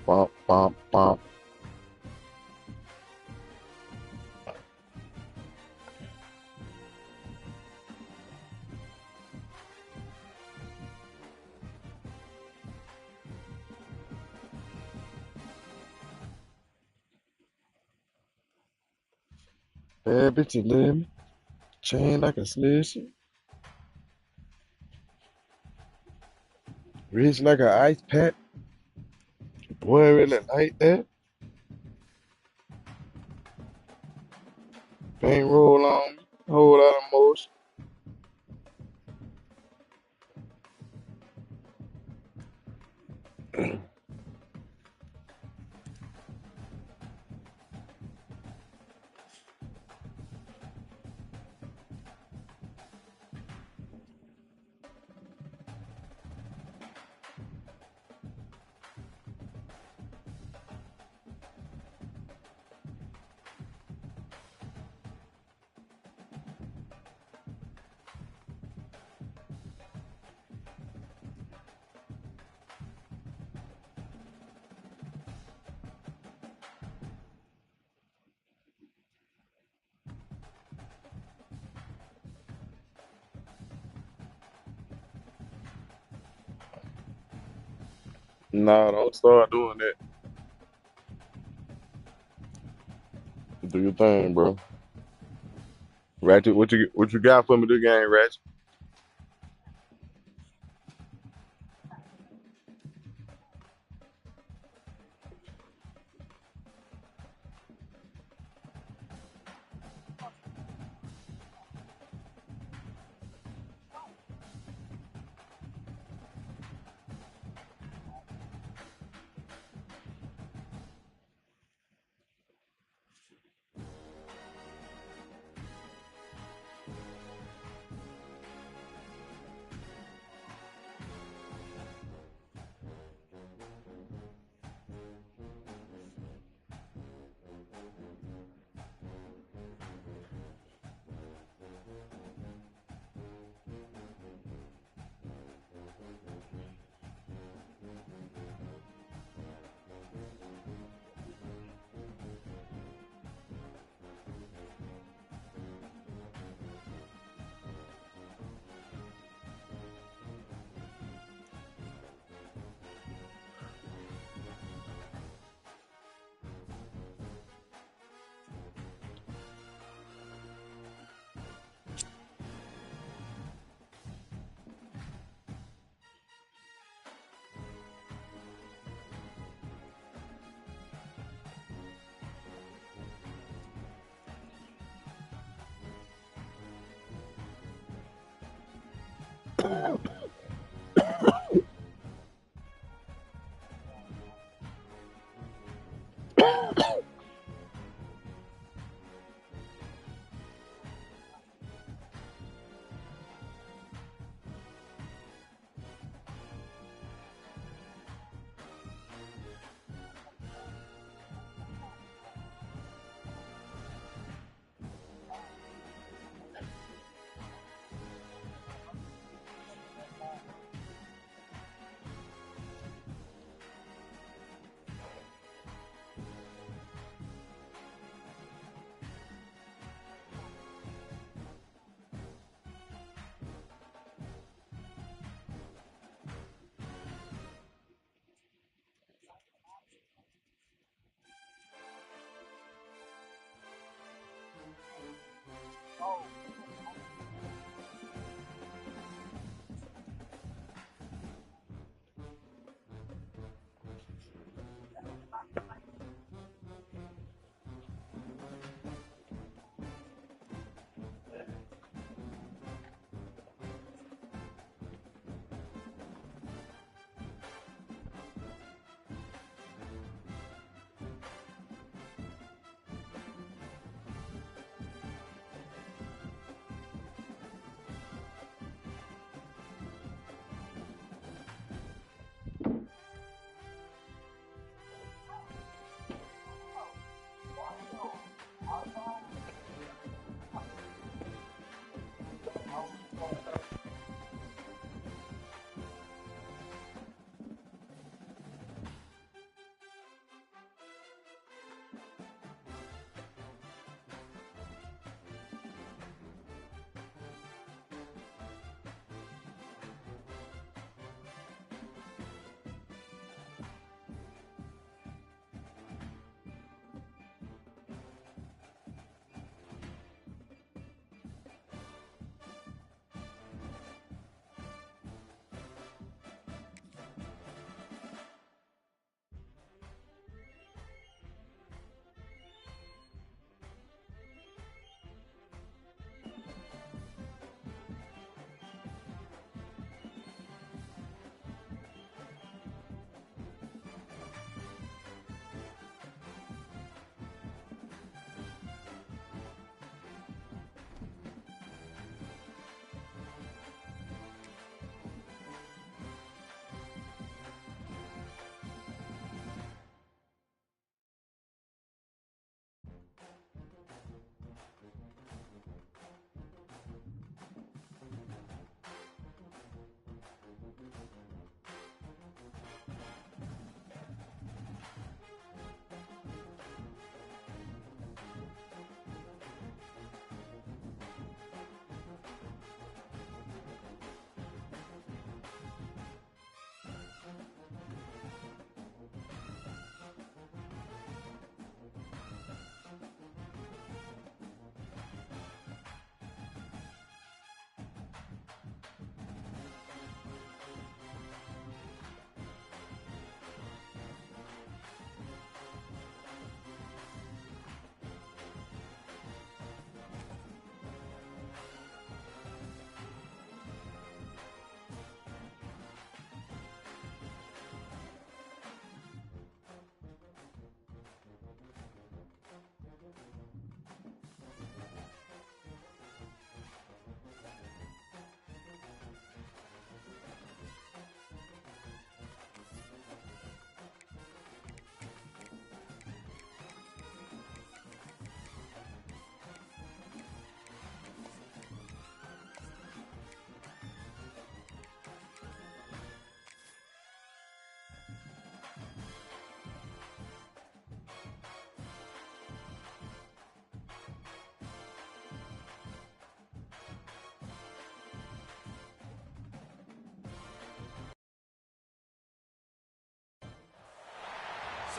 Bump, bump, bump. Bad bitch, you live me. Chain like a slushy. Rich like an ice pack. Boy, really like that. Paint roll on me. Whole lot of motion. Nah, don't start doing that. Do your thing, bro. Ratchet, what you got for me this game, Ratchet?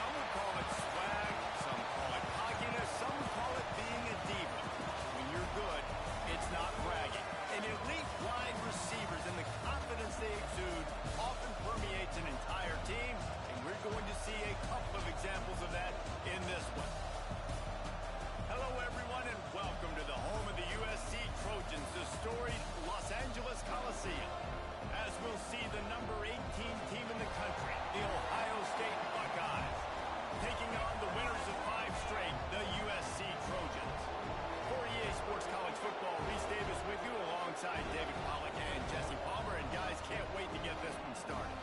Some would call it swag, some call it cockiness, some would call it being a diva. When you're good, it's not bragging. And elite wide receivers and the confidence they exude often permeates an entire team, and we're going to see a couple of examples of that in this one. Hello, everyone, and welcome to the home of the USC Trojans, the storied Los Angeles Coliseum. As we'll see the number 18 team in the country, the Ohio State Buckeyes, taking on the winners of 5 straight, the USC Trojans. For EA Sports College Football, Reese Davis with you alongside David Pollack and Jesse Palmer, and guys, can't wait to get this one started.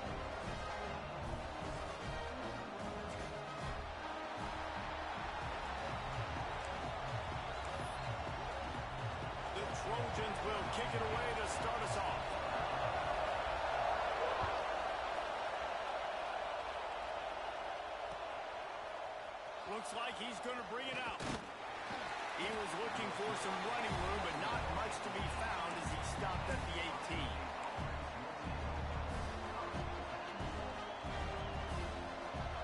The Trojans will kick it away to start us off. Looks like he's going to bring it out. He was looking for some running room, but not much to be found as he stopped at the 18.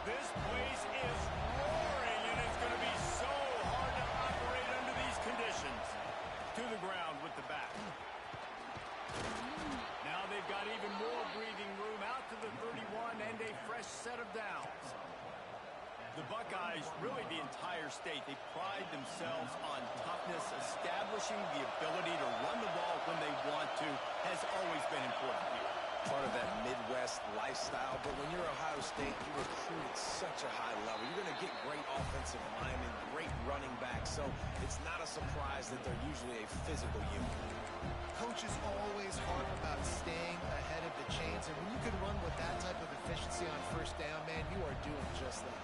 This place is roaring, and it's going to be so hard to operate under these conditions. To the ground with the back. Now they've got even more breathing room out to the 31 and a fresh set of downs. The Buckeyes, really the entire state, they pride themselves on toughness. Establishing the ability to run the ball when they want to has always been important here. Part of that Midwest lifestyle, but when you're Ohio State, you recruit at such a high level. You're going to get great offensive linemen, great running backs, so it's not a surprise that they're usually a physical unit. Coaches always harp about staying ahead of the chains, and when you can run with that type of efficiency on first down, man, you are doing just that.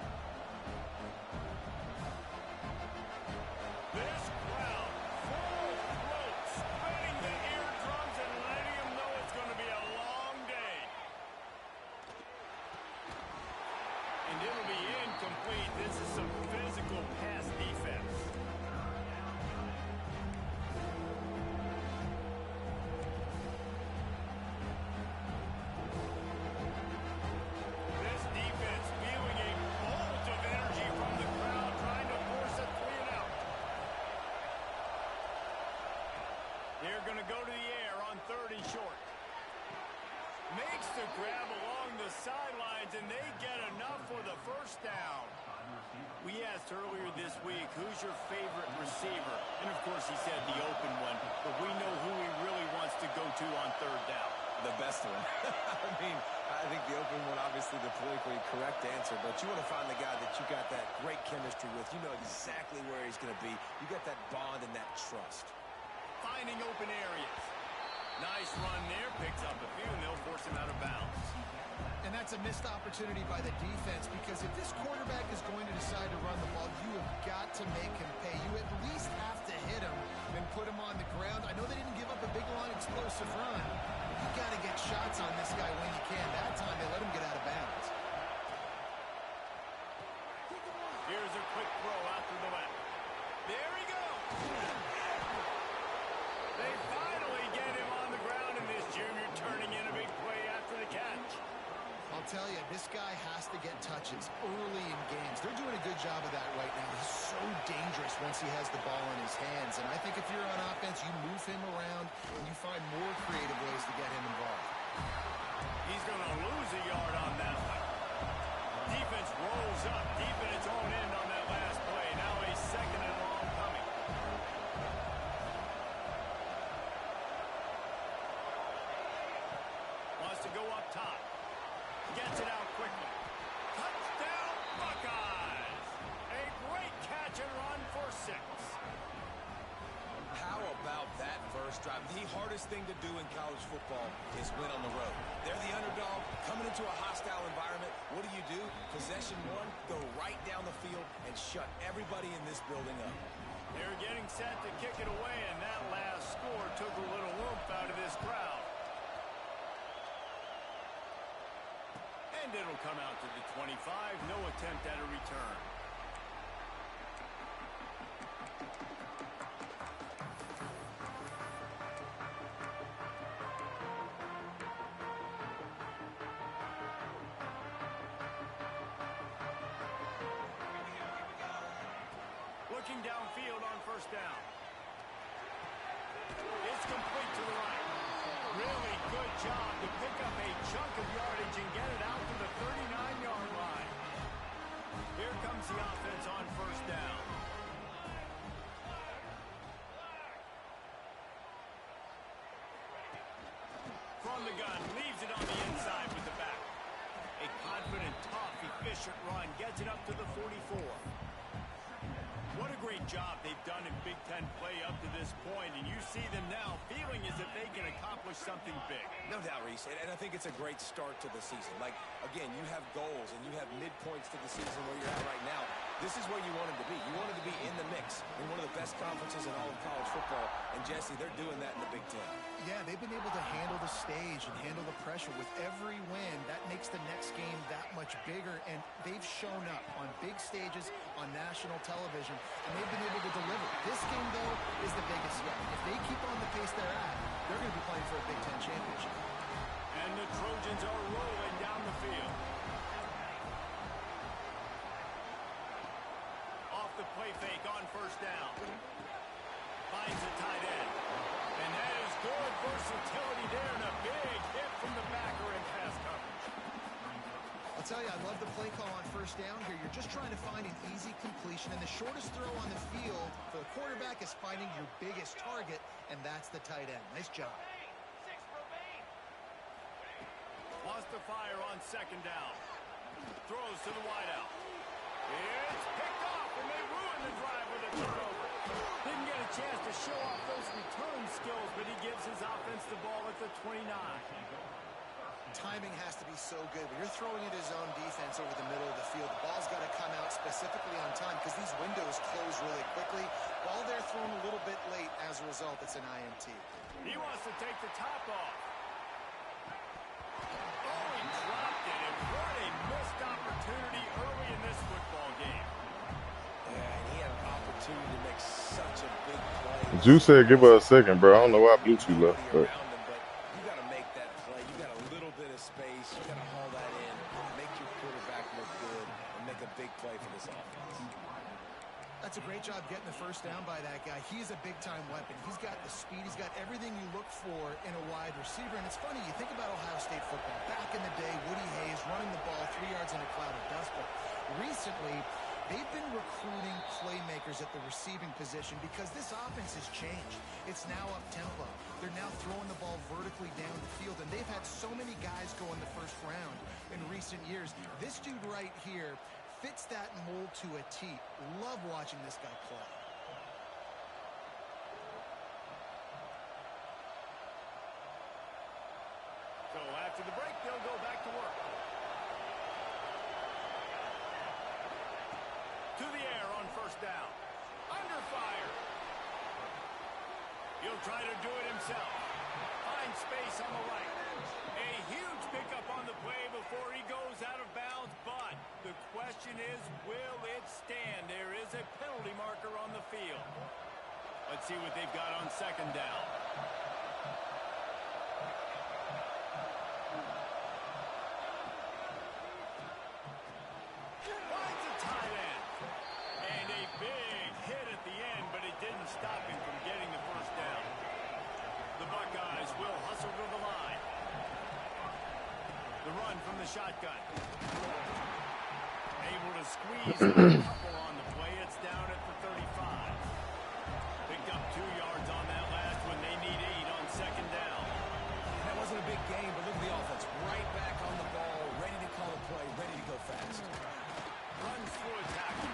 This crowd, full throat, spinning the eardrums and letting them know it's going to be a long day. And it'll be incomplete. This is some physical pass defense. This defense feeling a bolt of energy from the crowd, trying to force a 3-and-out. They're going to go to the air on 3rd and short. Makes the grab along the sidelines, and they get enough for the first down. We asked earlier this week, who's your favorite receiver? And, of course, he said the open one, but we know who he really wants to go to on 3rd down. The best one. I mean, I think the open one, obviously the politically correct answer, but you want to find the guy that you got that great chemistry with. You know exactly where he's going to be. You got that bond and that trust. Finding open areas. Nice run there. Picks up a few, and they'll force him out of bounds. And that's a missed opportunity by the defense, because if this quarterback is going to decide to run the ball, you have got to make him pay. You at least have to hit him and put him on the ground. I know they didn't give up a big, long, explosive run. You got to get shots on this guy when you can. That time they let him get out of bounds. Here's a quick throw out to the left. There he goes. They finally get him on the ground, and this junior turning in a big play after the catch. I'll tell you, this guy has to get touches early in games. They're doing a good job of that right now. He's so dangerous once he has the ball in his hands. And I think if you're on offense, you move him around and you find more creative ways to get him involved. He's going to lose a yard on that one. Defense rolls up deep in its own end on that last play. Now a 2nd and long coming. Wants to go up top. Gets it out quickly. Touchdown, Buckeyes! A great catch and run for 6. How about that first drive? The hardest thing to do in college football is win on the road. They're the underdog, coming into a hostile environment. What do? Possession 1, go right down the field and shut everybody in this building up. They're getting set to kick it away, and that last score took a little oomph out of this crowd. And it'll come out to the 25. No attempt at a return. looking downfield on first down. It's complete to the right. Really good job to pick up a chunk of yardage and get it out to the 39-yard line. Here comes the offense on first down. From the gun, leaves it on the inside with the back. A confident, tough, efficient run gets it up to the 44. What a great job they've done in Big Ten play up to this point, and you see them now feeling as if they can accomplish something big. No doubt, Reese, and I think it's a great start to the season. Like, again, you have goals and you have midpoints to the season where you're at right now. This is where you wanted to be. You wanted to be in the mix in one of the best conferences in all of college football, and Jesse, they're doing that in the Big Ten. Yeah, they've been able to handle the stage and handle the pressure. With every win, that makes the next game that much bigger, and they've shown up on big stages on national television, and they've been able to deliver. This game, though, is the biggest yet. If they keep on the pace they're at, they're going to be playing for a Big Ten championship. And the Trojans are rolling down the field. Off the play fake on first down. Finds a tight end. And that is good versatility there, and a big hit from the backer in pass coverage. I'll tell you, I love the play call on first down here. You're just trying to find an easy completion, and the shortest throw on the field for the quarterback is finding your biggest target, and that's the tight end. Nice job. Wants to fire on second down. Throws to the wideout. It's picked off, and they ruin the drive with a turnover. Didn't get a chance to show off those return skills, but he gives his offense the ball at the 29. Timing has to be so good. When you're throwing it his own defense over the middle of the field, the ball's got to come out specifically on time because these windows close really quickly. Ball there thrown a little bit late. As a result, it's an INT. He wants to take the top off. Oh, he dropped it, and what a missed opportunity early in this football game. Yeah, and he had an opportunity to make such a big play. Juice said give her a second, bro. I don't know why Bluetooth left, but You got to make that play. You got a little bit of space. You got to haul that in, make your quarterback look good, and make a big play for this offense. That's a great job getting the first down by that guy. He's a big-time weapon. He's got the speed. He's got everything you look for in a wide receiver. And it's funny, you think about Ohio State football. Back in the day, Woody Hayes running the ball 3 yards in a cloud of dust. But recently, they've been recruiting playmakers at the receiving position because this offense has changed. It's now up-tempo. They're now throwing the ball vertically down the field, and they've had so many guys go in the first round in recent years. This dude right here fits that mold to a T. Love watching this guy play. So after the break, they'll go back to work. To the air on first down. Under fire. He'll try to do it himself. Finds space on the right. A huge pickup on the play before he goes out of bounds, but the question is, will it stand? There is a penalty marker on the field. Let's see what they've got on second down. Finds a tight end. And a big hit at the end, but it didn't stop him from getting the first down. The Buckeyes will hustle to the line. The run from the shotgun. Able to squeeze a couple on the play. It's down at the 35. Picked up 2 yards on that last one. They need 8 on second down. That wasn't a big game, but look at the offense. Right back on the ball, ready to call a play, ready to go fast. Runs through a tackle.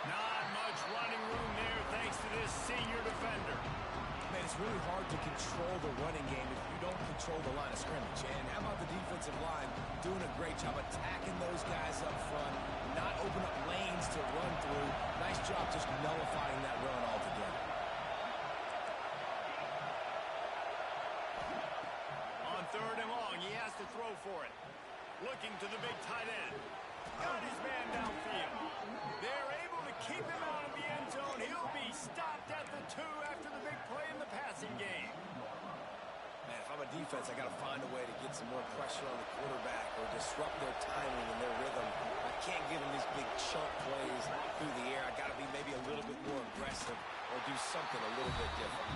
Not much running room there thanks to this senior defender. Man, it's really hard to control the running game if you don't control the line of scrimmage. And how about the defensive line doing a great job attacking those guys up front, not open up lanes to run through. Nice job just nullifying that run altogether. On third and long, he has to throw for it. Looking to the big tight end. Got his man downfield. They're able to keep him out of the end zone. He'll be stopped at the 2 after the big play in the passing game. Man, if I'm a defense, I got to find a way to get some more pressure on the quarterback or disrupt their timing and their rhythm. I can't give them these big chunk plays through the air. I got to be maybe a little bit more aggressive something a little bit different.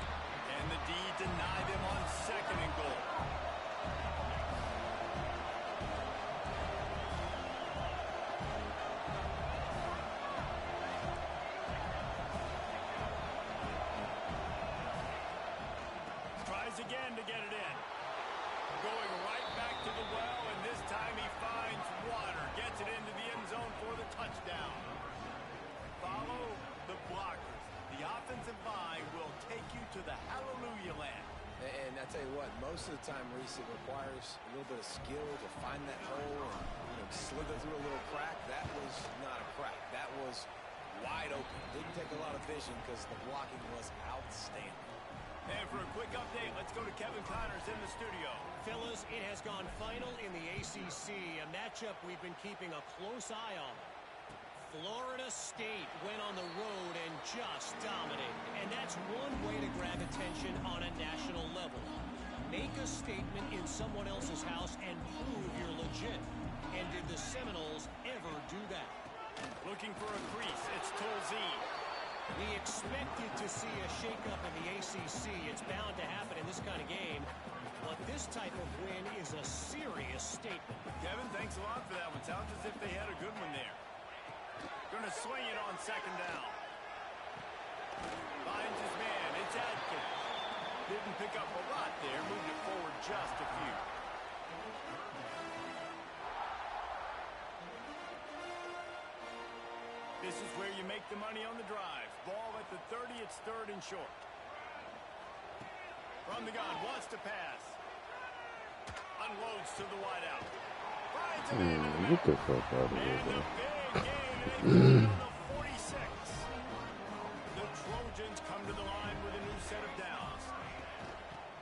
And the D denied him on 2nd and goal. Tries again to get it in. Going right back to the well, and this time he finds water. Gets it into the end zone for the touchdown. Follow the blockers. The offensive line will take you to the hallelujah land. And I tell you what, most of the time, Reese, it requires a little bit of skill to find that hole and slither through a little crack. That was not a crack. That was wide open. Didn't take a lot of vision because the blocking was outstanding. And for a quick update, let's go to Kevin Connors in the studio. Fellas, it has gone final in the ACC, a matchup we've been keeping a close eye on. Florida State went on the road and just dominated. And that's one way to grab attention on a national level. Make a statement in someone else's house and prove you're legit. And did the Seminoles ever do that? Looking for a crease, it's Tolzien. We expected to see a shakeup in the ACC. It's bound to happen in this kind of game. But this type of win is a serious statement. Kevin, thanks a lot for that one. Sounds as if they had a good one there. Going to swing it on 2nd down. Finds his man. It's Adkins. Didn't pick up a lot there. Moved it forward just a few. This is where you make the money on the drive. Ball at the 30. It's 3rd and short. From the gun. Wants to pass. Unloads to the wideout. Finds him in the Get the fuck out of here, bro. on the 46. The Trojans come to the line with a new set of downs.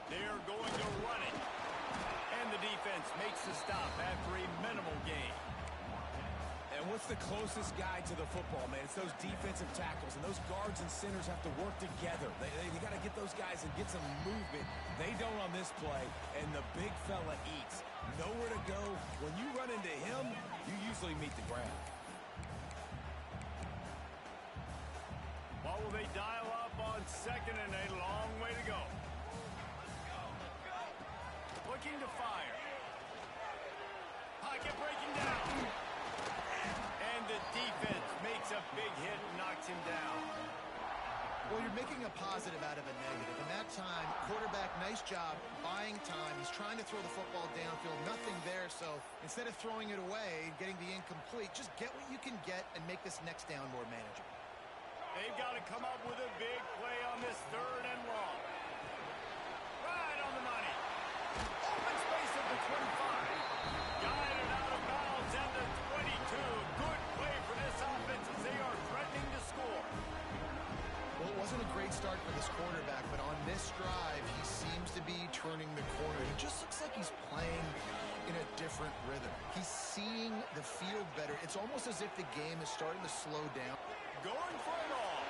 They're going to run it. And the defense makes the stop after a minimal gain. And what's the closest guy to the football, man? It's those defensive tackles, and those guards and centers have to work together. They got to get those guys and get some movement. They don't on this play, and the big fella eats. Nowhere to go. When you run into him, you usually meet the ground. What will they dial up on 2nd and a long way to go? Looking to fire. Pocket breaking down. And the defense makes a big hit and knocks him down. Well, you're making a positive out of a negative. And that time, quarterback, nice job, buying time. He's trying to throw the football downfield. Nothing there. So instead of throwing it away and getting the incomplete, just get what you can get and make this next down more manageable. They've got to come up with a big play on this 3rd and long. Right on the money. Open space at the 25. Guided out of bounds at the 22. Good play for this offense as they are threatening to score. Well, it wasn't a great start for this quarterback, but on this drive, he seems to be turning the corner. He just looks like he's playing in a different rhythm. He's seeing the field better. It's almost as if the game is starting to slow down. Going for it all.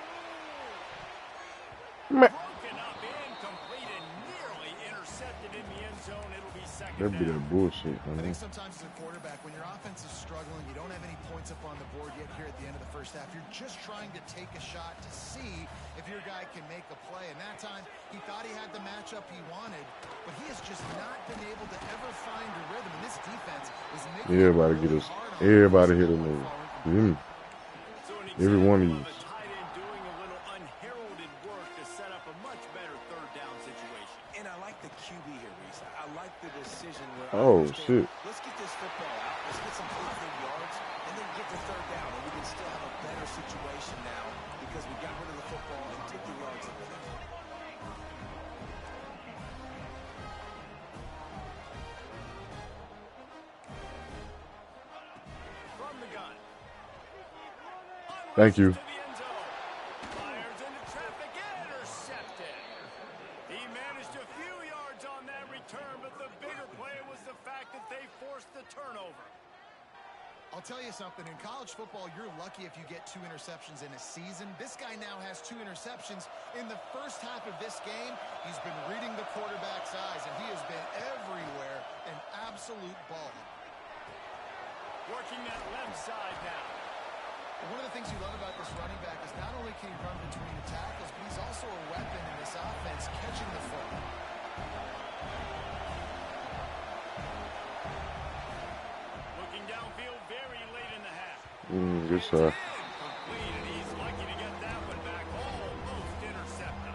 Man. Broken up, incomplete, and nearly intercepted in the end zone. It'll be 2nd That'd be down. that bullshit, I man. think sometimes as a quarterback, when your offense is struggling, you don't have any points up on the board yet here at the end of the first half. You're just trying to take a shot to see if your guy can make a play. And that time, he thought he had the matchup he wanted, but he has just not been able to ever find a rhythm. And this defense is making Everybody get us. Everybody hit a nigga. So an Every one of example you. a tight end doing a little unheralded work to set up a much better 3rd down situation. And I like the QB here, Reese. I like the decision where Oh, I shit. Let's get this football out. Let's get some good yards, and then get the 3rd down. And we can still have a better situation now because we got rid of the football and took the yards with it. From the gun. Thank you. To the end zone. Fires into traffic, intercepted. He managed a few yards on that return, but the bigger play was the fact that they forced the turnover. I'll tell you something. In college football, you're lucky if you get 2 interceptions in a season. This guy now has 2 interceptions. In the first half of this game, he's been reading the quarterback's eyes, and he has been everywhere, an absolute ball. Working that left side now. One of the things you love about this running back is not only can he run between the tackles, but he's also a weapon in this offense, catching the football. Looking downfield very late in the half. Good shot. Complete, and he's lucky to get that one back. Almost intercepted.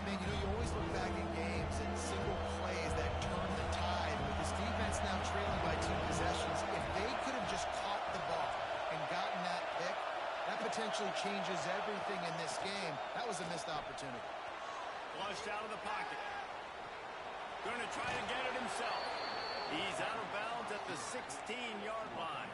Man, you know, you always look back in games and single plays that turn the tide. With this defense now trailing by 2 possessions, if they could have just caught the ball and gotten that pick, that potentially changes everything in this game. That was a missed opportunity. Flushed out of the pocket. Going to try to get it himself. He's out of bounds at the 16-yard line.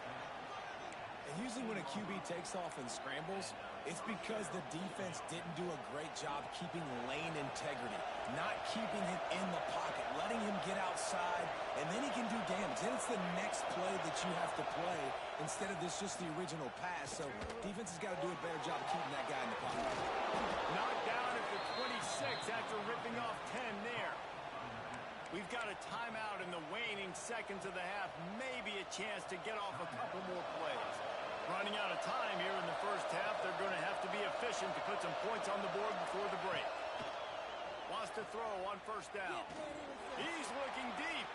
And usually when a QB takes off and scrambles, it's because the defense didn't do a great job keeping lane integrity, not keeping him in the pocket, letting him get outside, and then he can do damage. Then it's the next play that you have to play instead of this just the original pass. So defense has got to do a better job of keeping that guy in the pocket. Knocked down at the 26 after ripping off 10 there. We've got a timeout in the waning seconds of the half. Maybe a chance to get off a couple more plays. Running out of time here in the first half. They're going to have to be efficient to put some points on the board before the break. Wants to throw on first down. He's looking deep.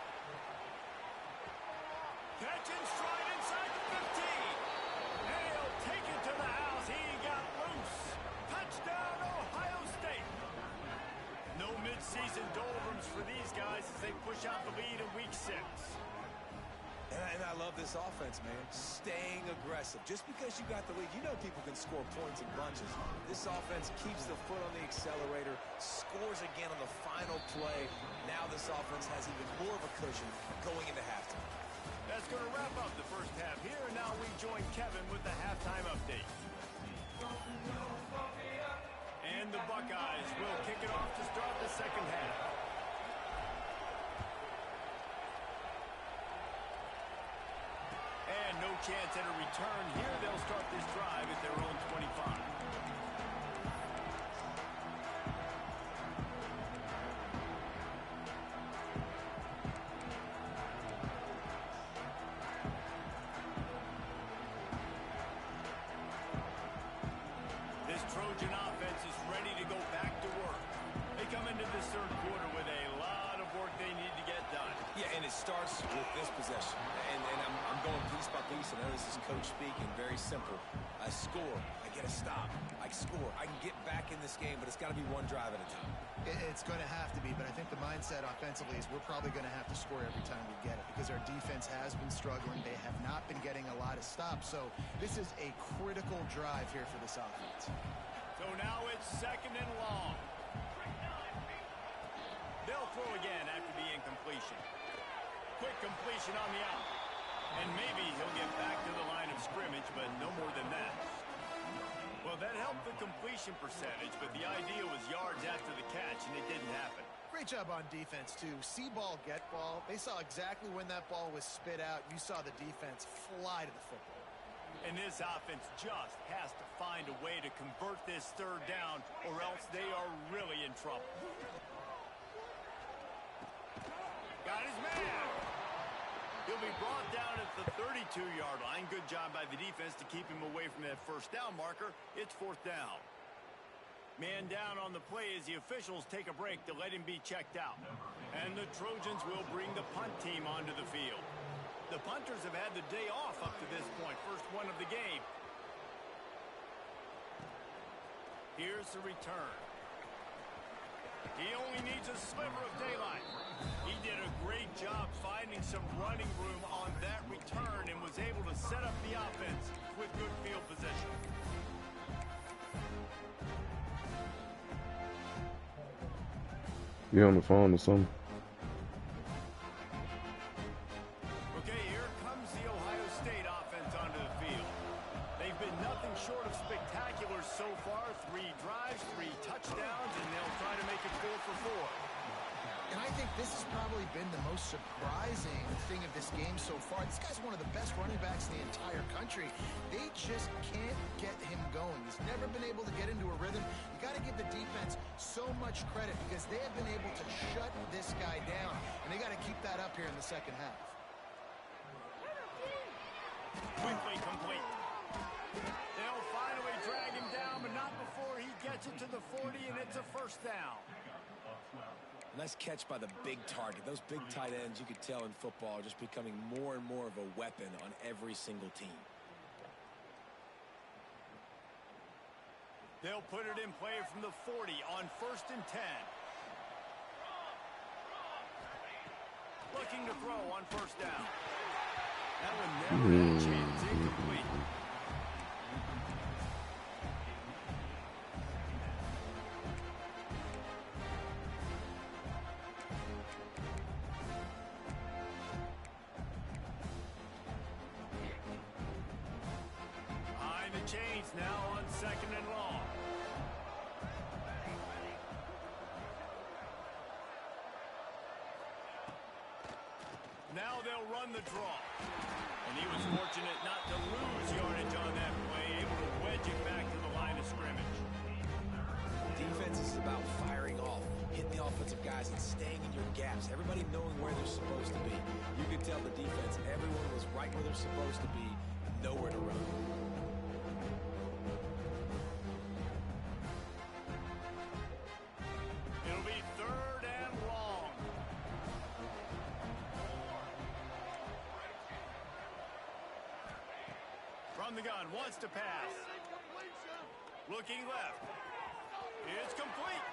Catch and stride inside the 15. And he'll take it to the house. He got loose. Touchdown, Ohio State. No mid-season doldrums for these guys as they push out the lead in week 6. And I love this offense, man. Staying aggressive. Just because you got the lead, you know people can score points in bunches. This offense keeps the foot on the accelerator, scores again on the final play. Now this offense has even more of a cushion going into halftime. That's going to wrap up the first half here. And now we join Kevin with the halftime update. And the Buckeyes will kick it off to start the second half. And no chance at a return here. They'll start this drive at their own 25. This Trojan offense is ready to go back to work. They come into this third quarter with a lot of work they need to get done. Yeah, and it starts with this possession. And I'm going piece by piece. I know this is coach speaking, very simple. I score, I get a stop, I score. I can get back in this game, but it's got to be one drive at a time. It's going to have to be, but I think the mindset offensively is we're probably going to have to score every time we get it because our defense has been struggling. They have not been getting a lot of stops, so this is a critical drive here for this offense. So now it's second and long. They'll throw again after the incompletion. Quick completion on the out. And maybe he'll get back to the line of scrimmage, but no more than that. Well, that helped the completion percentage, but the idea was yards after the catch, and it didn't happen. Great job on defense, too. See ball, get ball. They saw exactly when that ball was spit out. You saw the defense fly to the football. And this offense just has to find a way to convert this third down, or else they are really in trouble. Got his man. He'll be brought down at the 32-yard line. Good job by the defense to keep him away from that first down marker. It's fourth down. Man down on the play as the officials take a break to let him be checked out. And the Trojans will bring the punt team onto the field. The punters have had the day off up to this point. First one of the game. Here's the return. He only needs a sliver of daylight. He did a great job finding some running room on that return and was able to set up the offense with good field position. You on the phone or something? Okay, here comes the Ohio State offense onto the field. They've been nothing short of spectacular so far. 3 drives, 3 touchdowns, and they'll try to make it 4 for 4. And I think this has probably been the most surprising thing of this game so far. This guy's one of the best running backs in the entire country. They just can't get him going. He's never been able to get into a rhythm. You got to give the defense so much credit because they have been able to shut this guy down. And they got to keep that up here in the second half. Quickly complete. They'll a first down. Nice catch by the big target. Those big tight ends, you could tell in football, are just becoming more and more of a weapon on every single team. They'll put it in play from the 40 on 1st and 10. Looking to throw on 1st down. That one never had a chance. Incomplete. Behind the chains now on 2nd and long. Now they'll run the draw. And he was fortunate not to lose yardage on that play, able to wedge it back to the line of scrimmage. Defense is about firing off, hitting the offensive guys and staying in your gaps, everybody knowing where they're supposed to be. You could tell the defense, everyone was right where they're supposed to be, nowhere to run. It'll be 3rd and long. From the gun, wants to pass. Looking left. It's complete.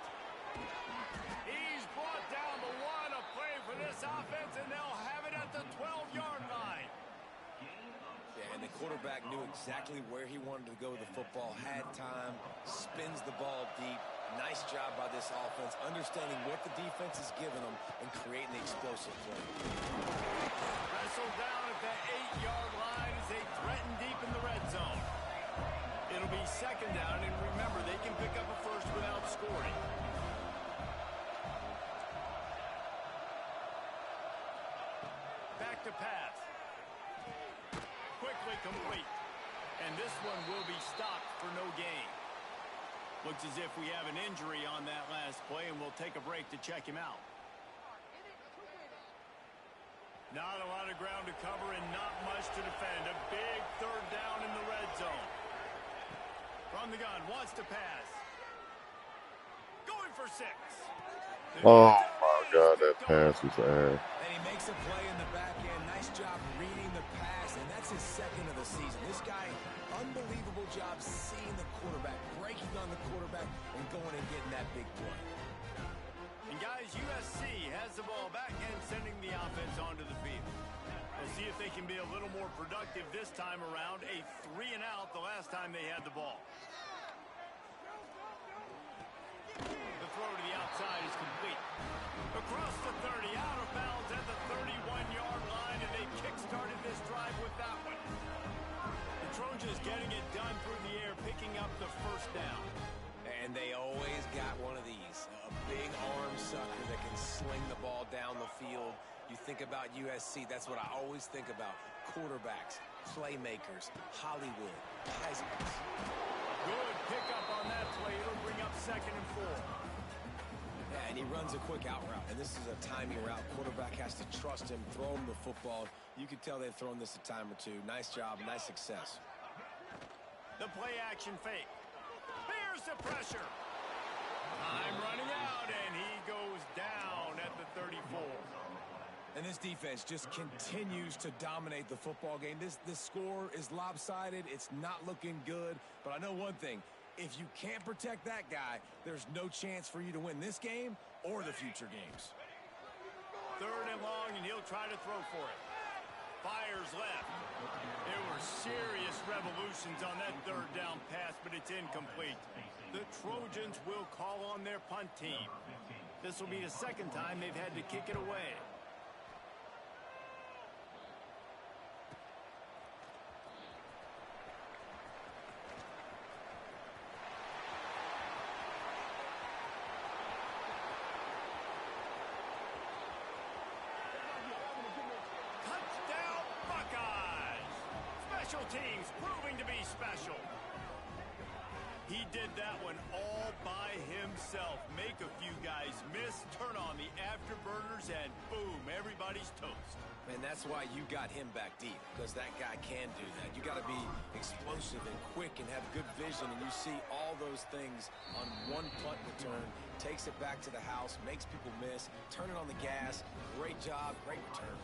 He's brought down the one. A play for this offense, and they'll have it at the 12-yard line. Yeah, and the quarterback knew exactly where he wanted to go with the football, had time, spins the ball deep. Nice job by this offense, understanding what the defense is giving them and creating the explosive play. Wrestled down at the 8-yard line as they threaten deep in the red zone. It'll be 2nd down, and remember, they can pick up a first without scoring. Back to pass. Quickly complete. And this one will be stopped for no gain. Looks as if we have an injury on that last play, and we'll take a break to check him out. Not a lot of ground to cover and not much to defend. A big 3rd down in the red zone. From the gun, wants to pass. Going for 6. Oh my God, that pass was ass. And he makes a play in the back end. Nice job reading the pass, and that's his 2nd of the season. This guy, unbelievable job seeing the quarterback, breaking on the quarterback, and going and getting that big play. And guys, USC has the ball back and sending the offense onto the field. We'll see if they can be a little more productive this time around. A 3-and-out the last time they had the ball. The throw to the outside is complete. Across the 30, out of bounds at the 31-yard line, and they kick-started this drive with that one. The Trojans getting it done through the air, picking up the 1st down. And they always got one of these, a big arm sucker that can sling the ball down the field. You think about USC, that's what I always think about. Quarterbacks, playmakers, Hollywood, Heismans. Good pickup on that play. It'll bring up 2nd and 4. Yeah, and he runs a quick out route, and this is a timing route. Quarterback has to trust him, throw him the football. You can tell they've thrown this a time or two. Nice job, nice success. The play action fake. Here's the pressure. Time running out, and he goes down at the 34. And this defense just continues to dominate the football game. This score is lopsided. It's not looking good. But I know one thing. If you can't protect that guy, there's no chance for you to win this game or the future games. 3rd and long, and he'll try to throw for it. Fires left. There were serious revolutions on that 3rd down pass, but it's incomplete. The Trojans will call on their punt team. This will be the 2nd time they've had to kick it away. Special teams proving to be special. He did that one all by himself. Make a few guys miss, turn on the afterburners, and boom, everybody's toast. And that's why you got him back deep, because that guy can do that. You got to be explosive and quick and have good vision, and you see all those things on one punt return. Takes it back to the house, makes people miss, turn it on the gas. Great job, great return.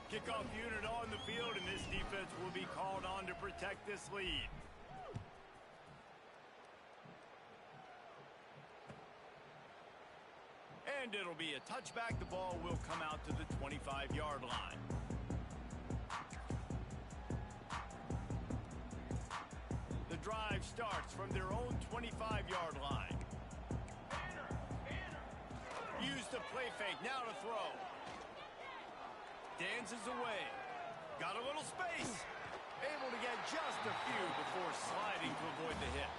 Kickoff unit on the field, and this defense will be called on to protect this lead. And it'll be a touchback. The ball will come out to the 25-yard line. The drive starts from their own 25-yard line. Use the play fake. Now to throw. Dances away. Got a little space. Able to get just a few before sliding to avoid the hit.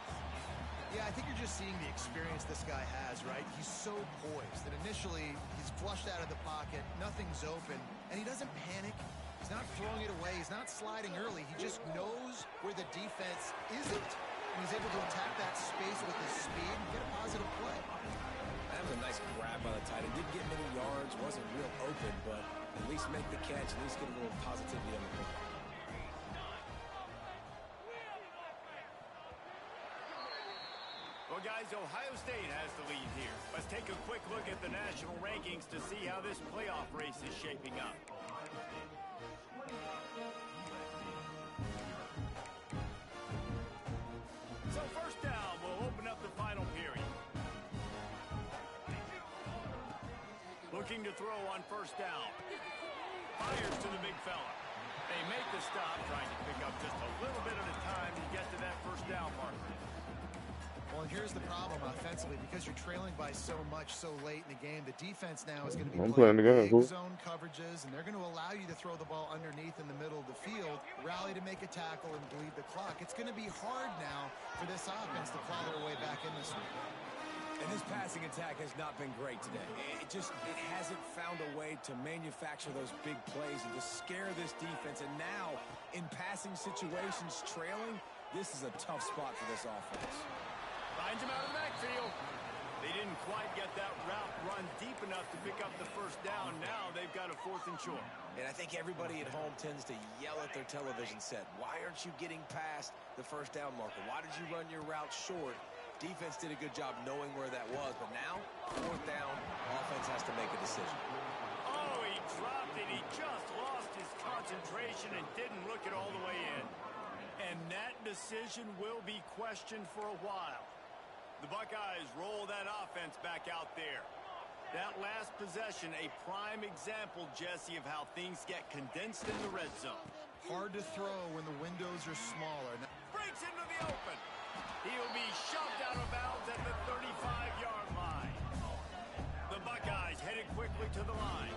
Yeah, I think you're just seeing the experience this guy has, right? He's so poised that initially he's flushed out of the pocket, nothing's open, and he doesn't panic. He's not throwing it away. He's not sliding early. He just knows where the defense isn't, and he's able to attack that space with his speed and get a positive play. That was a nice grab by the tight end. Didn't get many yards, wasn't real open, but at least make the catch, at least get a little positivity on the play. Well, guys, Ohio State has the lead here. Let's take a quick look at the national rankings to see how this playoff race is shaping up. So first down, we'll open up the final period. Looking to throw on first down. Fires to the big fella. They make the stop, trying to pick up just a little bit at a time to get to that first down marker. Well, and here's the problem offensively, because you're trailing by so much so late in the game, the defense now is going to be playing the game, big cool. zone coverages, and they're going to allow you to throw the ball underneath in the middle of the field, rally to make a tackle, and bleed the clock. It's going to be hard now for this offense to claw their way back in this one. And this passing attack has not been great today. It hasn't found a way to manufacture those big plays and to scare this defense. And now, in passing situations, trailing, this is a tough spot for this offense. Finds him out of the backfield. They didn't quite get that route run deep enough to pick up the first down. Now they've got a 4th and short. And I think everybody at home tends to yell at their television set. Why aren't you getting past the first down marker? Why did you run your route short? Defense did a good job knowing where that was. But now, 4th down, offense has to make a decision. Oh, he dropped it. He just lost his concentration and didn't look it all the way in. And that decision will be questioned for a while. The Buckeyes roll that offense back out there. That last possession, a prime example, Jesse, of how things get condensed in the red zone. Hard to throw when the windows are smaller. Breaks into the open. He'll be shoved out of bounds at the 35-yard line. The Buckeyes headed quickly to the line.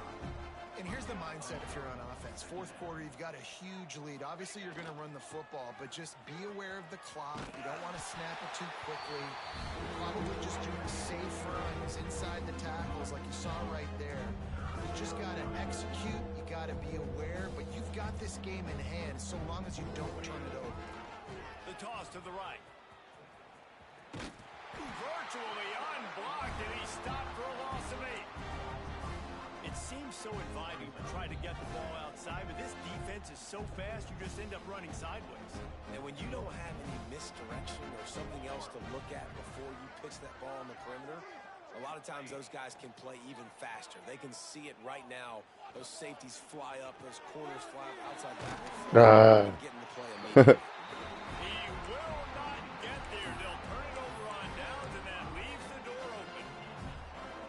And here's the mindset if you're on offense. 4th quarter, you've got a huge lead. Obviously, you're going to run the football, but just be aware of the clock. You don't want to snap it too quickly. Probably just doing safe runs inside the tackles like you saw right there. You just got to execute. You got to be aware, but you've got this game in hand so long as you don't turn it over. The toss to the right. Virtually unblocked, and he stopped for a loss of 8. It seems so inviting to try to get the ball outside, but this defense is so fast, you just end up running sideways. And when you don't have any misdirection or something else to look at before you pitch that ball on the perimeter, a lot of times those guys can play even faster. They can see it right now. Those safeties fly up, those corners fly up, outside back, and get in the play immediately. He will not get there. They'll turn it over on downs, and that leaves the door open.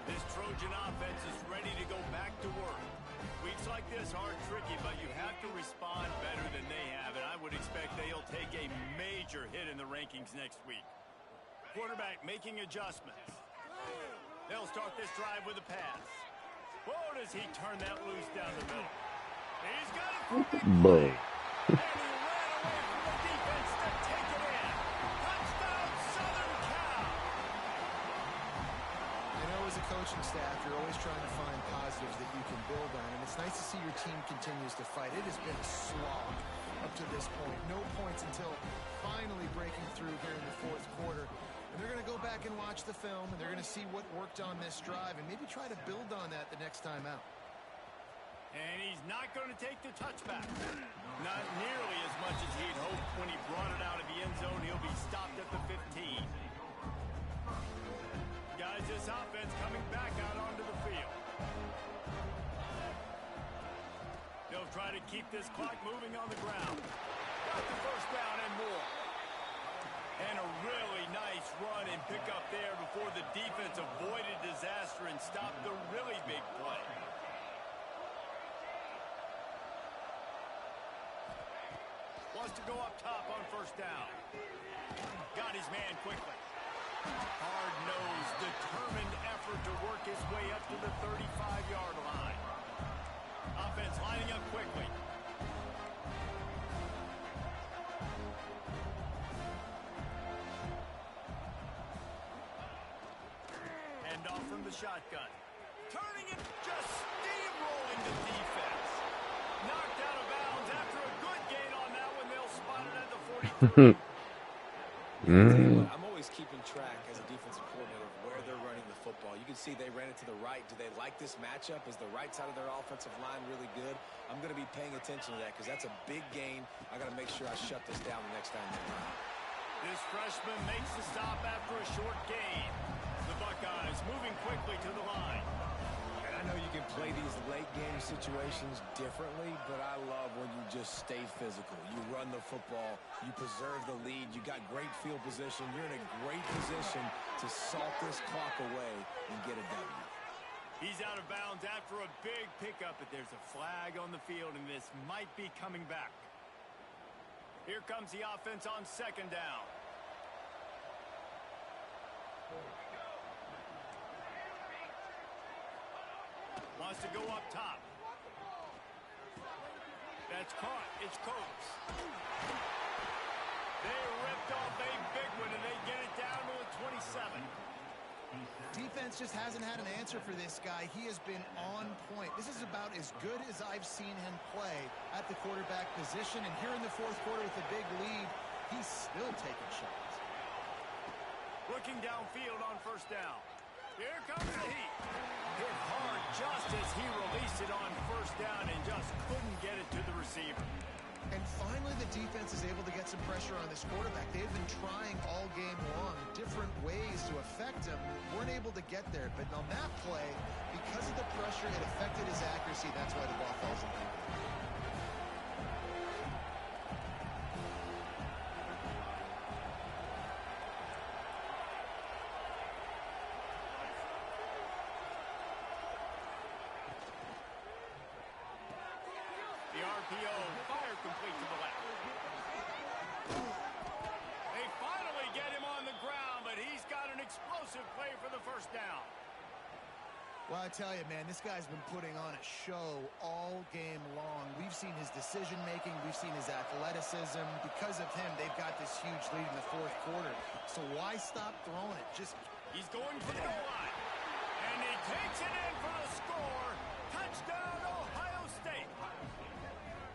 This Trojan offense is ready to go back to work. Weeks like this are tricky, but you have to respond better than they have, and I would expect they'll take a major hit in the rankings next week. Quarterback making adjustments. They'll start this drive with a pass. Whoa, does he turn that loose down the middle? He's got it for a big play. And he ran away from the defense to take it in. Touchdown, Southern Cal! I know as a coaching staff, you're always trying to find positives that you can build on, and it's nice to see your team continues to fight. It has been a slog up to this point. No points until finally breaking through here in the 4th quarter. back and watch the film, and they're going to see what worked on this drive and maybe try to build on that the next time out. And he's not going to take the touchback. Not nearly as much as he'd hoped when he brought it out of the end zone. He'll be stopped at the 15. Guys, this offense coming back out onto the field. They'll try to keep this clock moving on the ground. Got the first down and more. And a really nice run and pick up there before the defense avoided disaster and stopped the really big play. Wants to go up top on first down. Got his man quickly. Hard-nosed, determined effort to work his way up to the 35-yard line. Offense lining up quickly. Hand off from the shotgun. Turning it, just steamrolling the defense. Knocked out of bounds after a good gain on that one. They'll spot it at the 43. I'm always keeping track as a defensive coordinator of where they're running the football. You can see they ran it to the right. Do they like this matchup? Is the right side of their offensive line really good? I'm going to be paying attention to that because that's a big gain. I got to make sure I shut this down the next time they run. This freshman makes the stop after a short gain. The Buckeyes moving quickly to the line. And I know you can play these late game situations differently, but I love when you just stay physical. You run the football, you preserve the lead, you got great field position, you're in a great position to salt this clock away and get a W. He's out of bounds after a big pickup, but there's a flag on the field, and this might be coming back. Here comes the offense on second down. Wants to go up top. That's caught. It's Coates. They ripped off a big one, and they get it down to the 27. Defense just hasn't had an answer for this guy. He has been on point. This is about as good as I've seen him play at the quarterback position. And here in the fourth quarter with a big lead, he's still taking shots. Looking downfield on first down. Here comes the heat. Hit hard just as he released it on first down and just couldn't get it to the receiver. And finally, the defense is able to get some pressure on this quarterback. They've been trying all game long different ways to affect him. Weren't able to get there. But on that play, because of the pressure, it affected his accuracy. That's why the ball falls incomplete. The RPO, fire complete to the left. They finally get him on the ground, but he's got an explosive play for the first down. Well, I tell you, man, this guy's been putting on a show all game long. We've seen his decision-making. We've seen his athleticism. Because of him, they've got this huge lead in the fourth quarter. So why stop throwing it? He's going for the goal line. And he takes it in for the score. Touchdown, Ohio State.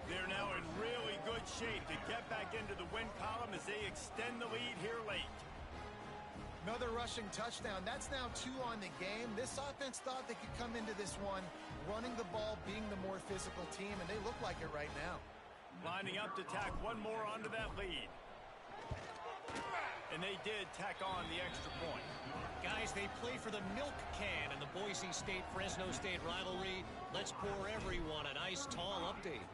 They're now in really good shape to get back into the win column as they extend the lead here late. Another rushing touchdown. That's now 2 on the game. This offense thought they could come into this one running the ball, being the more physical team, and they look like it right now. Lining up to tack one more onto that lead. And they did tack on the extra point. Guys, they play for the milk can in the Boise State-Fresno State rivalry. Let's pour everyone an ice tall update.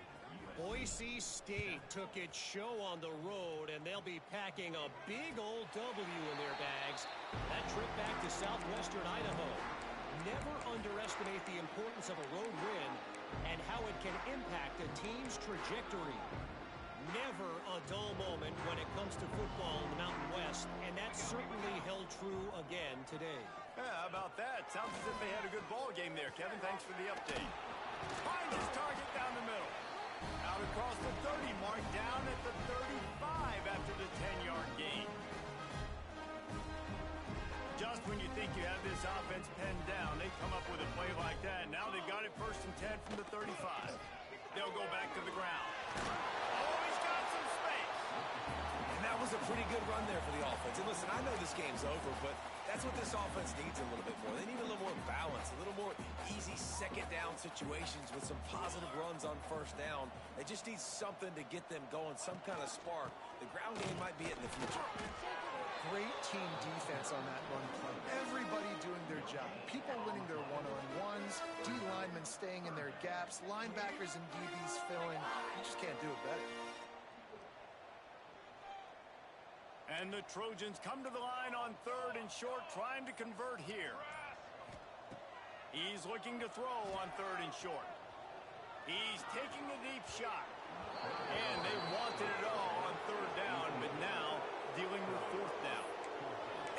Boise State took its show on the road, and they'll be packing a big old W in their bags. That trip back to southwestern Idaho. Never underestimate the importance of a road win and how it can impact a team's trajectory. Never a dull moment when it comes to football in the Mountain West, and that certainly held true again today. Yeah, how about that? Sounds as if they had a good ball game there, Kevin. Thanks for the update. Find his target down the middle. Out across the 30 mark, down at the 35 after the 10-yard gain. Just when you think you have this offense penned down, they come up with a play like that. Now they've got it 1st and 10 from the 35. They'll go back to the ground. Oh, he's got some space. And that was a pretty good run there for the offense. And listen, I know this game's over, but That's what this offense needs a little bit more. They need a little more balance, a little more easy second down situations with some positive runs on first down. They just need something to get them going, some kind of spark. The ground game might be it in the future. Great team defense on that run play. Everybody doing their job. People winning their one-on-ones, D linemen staying in their gaps, linebackers and DBs filling. You just can't do it better. And the Trojans come to the line on 3rd and short, trying to convert here. He's looking to throw on 3rd and short. He's taking a deep shot. And they wanted it all on 3rd down, but now dealing with 4th down.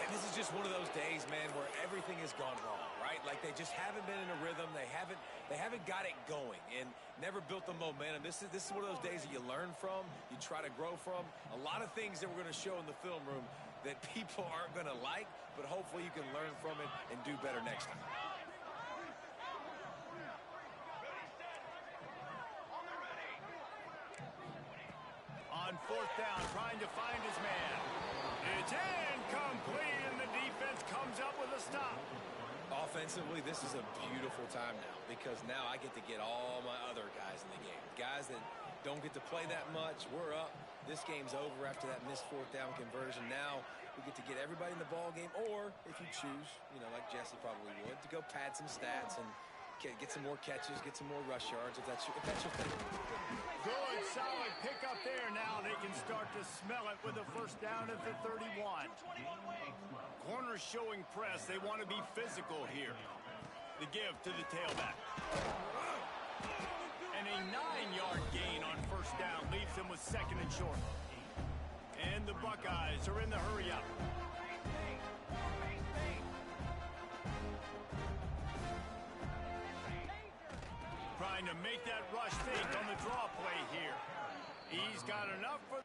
And this is just one of those days, man, where everything has gone wrong, right? Like they just haven't been in a rhythm. They haven't got it going and never built the momentum. This is one of those days that you learn from, you try to grow from. A lot of things that we're going to show in the film room that people aren't going to like, but hopefully you can learn from it and do better next time. On 4th down, trying to find his man. It's incomplete, and the defense comes up with a stop. Offensively, this is a beautiful time now because now I get to get all my other guys in the game. Guys that don't get to play that much, we're up. This game's over after that missed 4th down conversion. Now we get to get everybody in the ball game, or if you choose, you know, like Jesse probably would, to go pad some stats and get some more catches, get some more rush yards if that's your thing. Good, solid pickup there. Now they can start to smell it with a 1st down at the 31. Corners showing press. They want to be physical here. The give to the tailback. And a 9-yard gain on 1st down leaves them with 2nd and short. And the Buckeyes are in the hurry-up. Trying to make that rush fake on the draw play here. He's got enough for...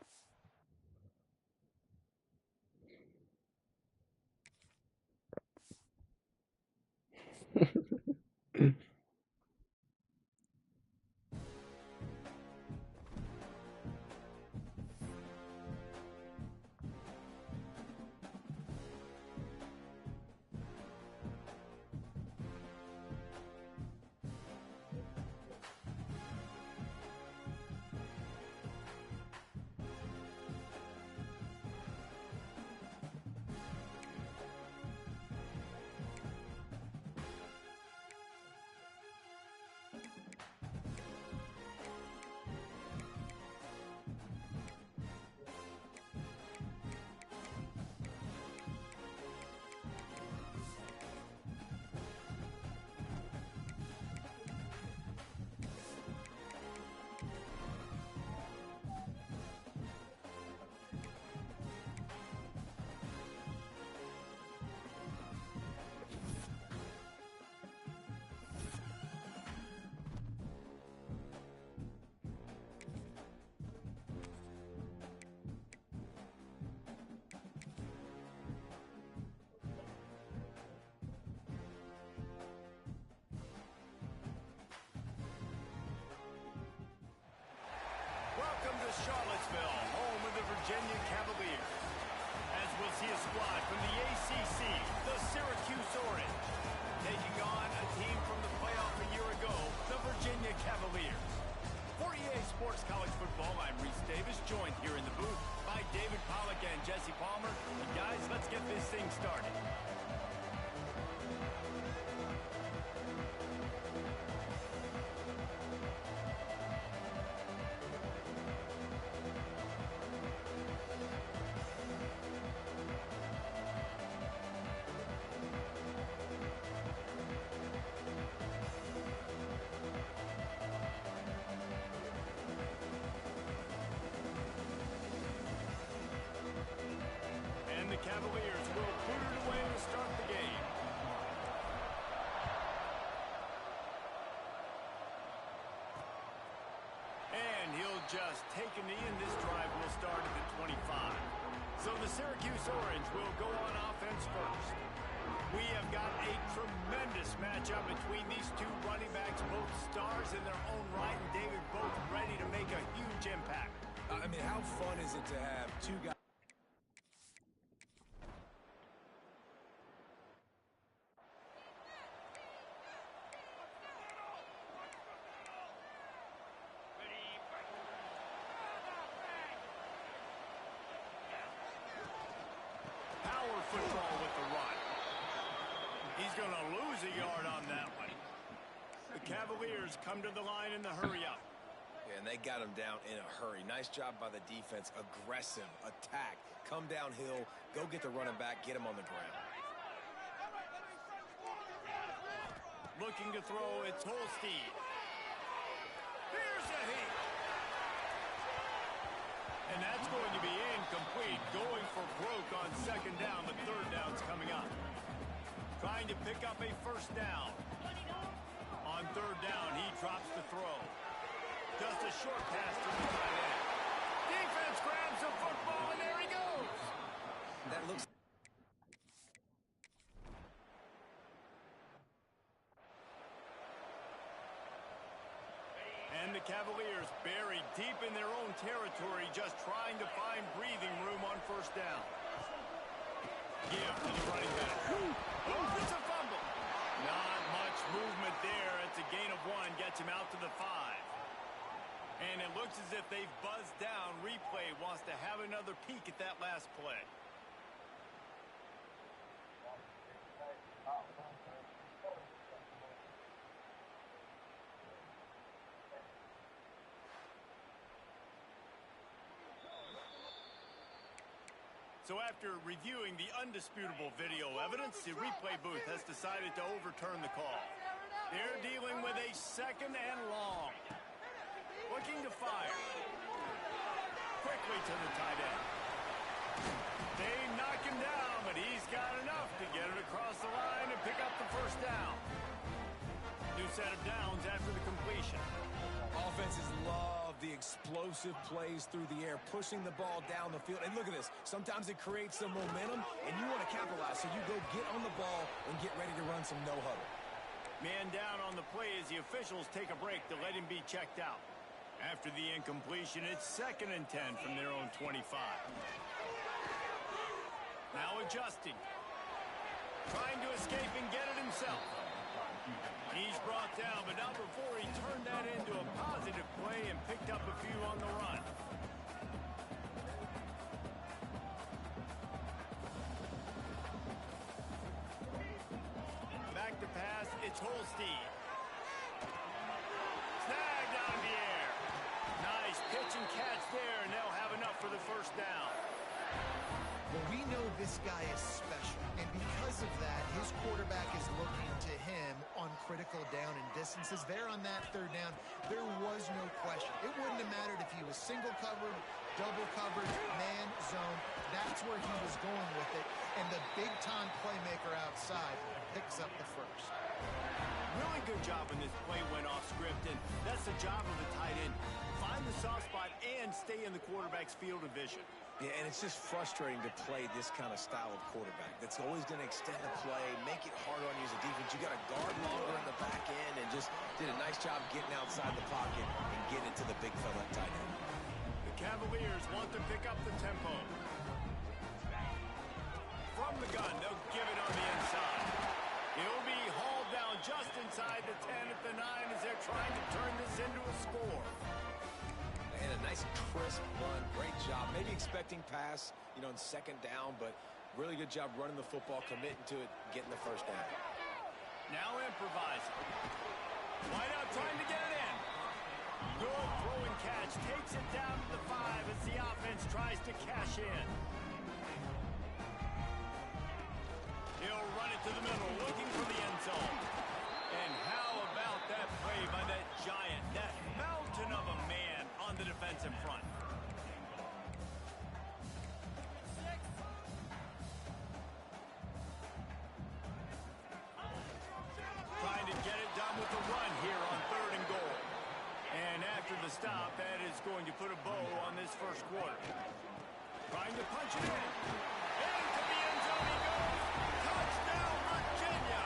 Welcome to Charlottesville, home of the Virginia Cavaliers. As we'll see a squad from the ACC, the Syracuse Orange, taking on a team from the playoff a year ago, the Virginia Cavaliers. For EA Sports College Football, I'm Reese Davis, joined here in the booth by David Pollack and Jesse Palmer. And guys, let's get this thing started. The Cavaliers will put it away to start the game. And he'll just take a knee, and this drive will start at the 25. So the Syracuse Orange will go on offense first. We have got a tremendous matchup between these two running backs, both stars in their own right, and David, both ready to make a huge impact. I mean, how fun is it to have two guys football with the run. He's going to lose a yard on that one. The Cavaliers come to the line in the hurry-up. Yeah, and they got him down in a hurry. Nice job by the defense. Aggressive, attack, come downhill, go get the running back, get him on the ground. Looking to throw, it's Holstein. Here's a heat. And that's going to be incomplete. Going for broke on second down, but third down's coming up. Trying to pick up a first down. On third down, he drops the throw. Just a short pass to the tight end. Defense grabs the football, and there he goes. That looks... And the Cavaliers buried deep in their own territory, just trying to find breathing room on first down. Give to the running back. Oh, it's a fumble. Not much movement there. It's a gain of 1, gets him out to the 5. And it looks as if they've buzzed down. Replay wants to have another peek at that last play. So after reviewing the undisputable video evidence, the replay booth has decided to overturn the call. They're dealing with a second and long. Looking to fire. Quickly to the tight end. They knock him down, but he's got enough to get it across the line and pick up the first down. New set of downs after the completion. Offenses love the explosive plays through the air, pushing the ball down the field. And look at this. Sometimes it creates some momentum, and you want to capitalize. So you go get on the ball and get ready to run some no-huddle. Man down on the play as the officials take a break to let him be checked out. After the incompletion, it's 2nd and 10 from their own 25. Now adjusting. Trying to escape and get it himself. He's brought down, but not before he turned that into a positive play and picked up a few on the run. Back to pass, it's Holstein. Snagged out of the air. Nice pitch and catch there, and they'll have enough for the first down. Well, we know this guy is special, and because of that, his quarterback is looking to him on critical down and distances. There on that third down, there was no question. It wouldn't have mattered if he was single covered, double covered, man, zone. That's where he was going with it, and the big-time playmaker outside picks up the first. Really good job when this play went off script, and that's the job of a tight end. Find the soft spot and stay in the quarterback's field of vision. Yeah, and it's just frustrating to play this kind of style of quarterback. That's always going to extend the play, make it hard on you as a defense. You got to guard longer in the back end, and just did a nice job getting outside the pocket and getting it to the big fella tight end. The Cavaliers want to pick up the tempo. From the gun, they'll give it on the inside. He'll be hauled down just inside the 10 at the 9 as they're trying to turn this into a score. And a nice crisp run, great job. Maybe expecting pass, you know, in second down, but really good job running the football, committing to it, getting the first down. Now improvising. Wide out trying to get it in. Good throw and catch. Takes it down to the 5 as the offense tries to cash in. He'll run it to the middle, looking for the end zone. And how about that play by that giant, that mountain of a man on the defensive front? Trying to get it done with the run here on 3rd and goal. And after the stop, that is going to put a bow on this first quarter. Trying to punch it in. Into the end zone he goes. Touchdown, Virginia!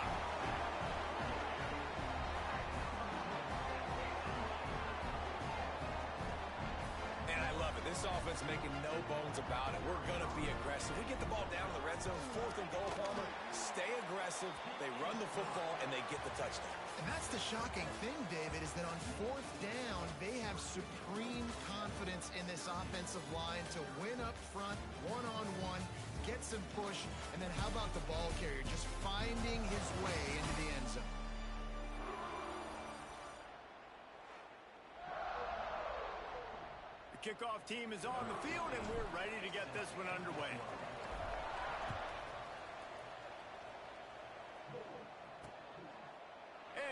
And I love it. This offense making no bones about it. We're going to be aggressive. We get the ball down in the red zone, 4th and goal, Palmer. Stay aggressive. They run the football, and they get the touchdown. And that's the shocking thing, David, is that on 4th down, they have supreme confidence in this offensive line to win up front, one-on-one, get some push, and then how about the ball carrier just finding his way into the end zone? The kickoff team is on the field, and we're ready to get this one underway.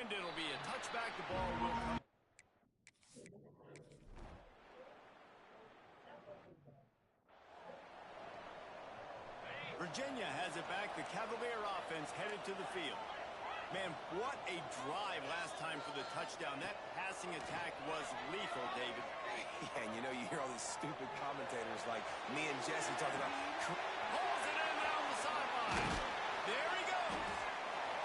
And it'll be a touchback. The ball will come. Virginia has it back. The Cavalier offense headed to the field. Man, what a drive last time for the touchdown. That passing attack was lethal, David. Yeah, and you know, you hear all these stupid commentators like me and Jesse talking about... Pulls it in down the sideline. There he goes.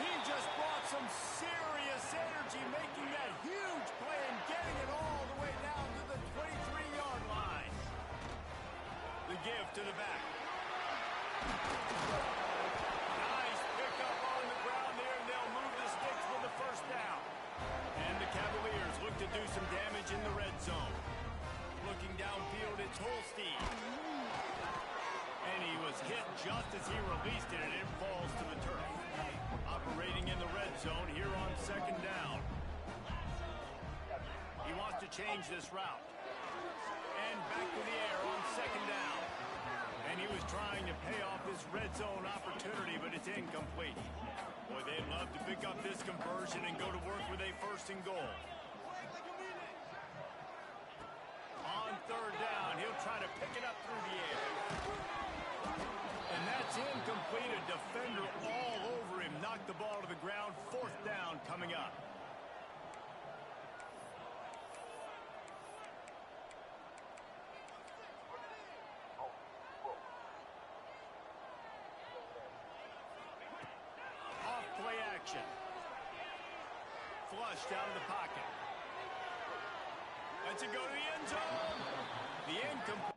He just brought some serious energy, making that huge play and getting it all the way down to the 23-yard line. The give to the back. Nice pickup on the ground there, and they'll move the sticks with the first down. And the Cavaliers look to do some damage in the red zone. Looking downfield, it's Holstein. And he was hit just as he released it, and it falls to the turf. Operating in the red zone here on second down. He wants to change this route. And back to the air on second down. And he was trying to pay off this red zone opportunity, but it's incomplete. Boy, they'd love to pick up this conversion and go to work with a first and goal. On third down, he'll try to pick it up through the air. And that's incomplete. A defender all over him. Knocked the ball to the ground. Fourth down coming up. Off-play action. Flushed out of the pocket. Lets it go to the end zone. The incomplete.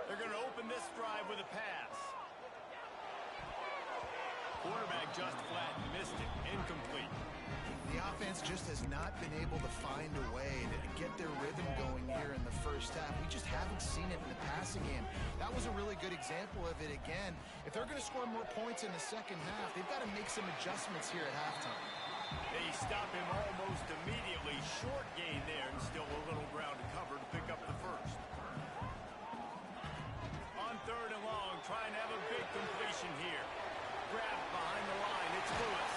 They're going to open this drive with a pass. Quarterback just flat, missed it, incomplete. The offense just has not been able to find a way to get their rhythm going here in the first half. We just haven't seen it in the passing game. That was a really good example of it again. If they're going to score more points in the second half, they've got to make some adjustments here at halftime. They stop him almost immediately. Short gain there, and still a little ground to cover to pick up the first. On third and long, trying to have a big completion here. Grabbed behind the line, it's Lewis.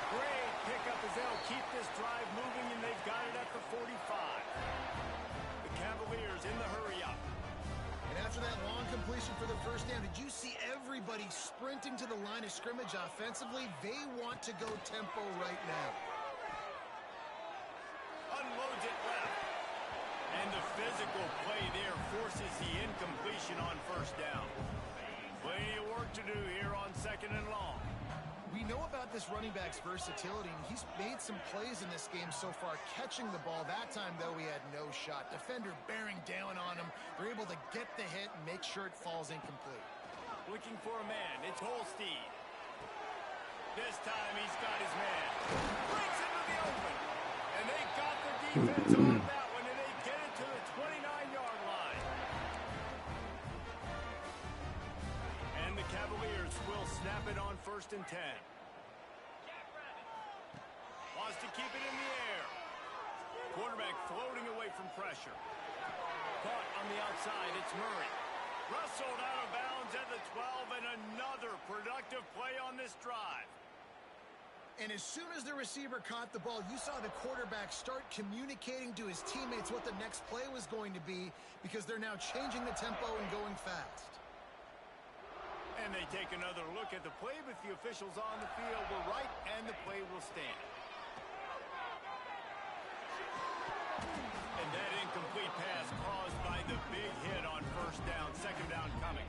Great pickup as they'll keep this drive moving, and they've got it at the 45. The Cavaliers in the hurry-up. And after that long completion for the first down, did you see everybody sprinting to the line of scrimmage offensively? They want to go tempo right now. Unloads it left. And the physical play there forces the incompletion on first down. Plenty of work to do here on second and long. We know about this running back's versatility, and he's made some plays in this game so far, catching the ball. That time, though, he had no shot. Defender bearing down on him. They're able to get the hit and make sure it falls incomplete. Looking for a man. It's Holstein. This time, he's got his man. Breaks into the open. And they got the defense on that one, and they get it to the 29-yard line. And the Cavaliers will snap it on first and 10. Wants to keep it in the air. Quarterback floating away from pressure. Caught on the outside, it's Murray. Rustled out of bounds at the 12, and another productive play on this drive. And as soon as the receiver caught the ball, you saw the quarterback start communicating to his teammates what the next play was going to be, because they're now changing the tempo and going fast. And they take another look at the play, but the officials on the field were right, and the play will stand. And that incomplete pass caused by the big hit on first down. Second down coming.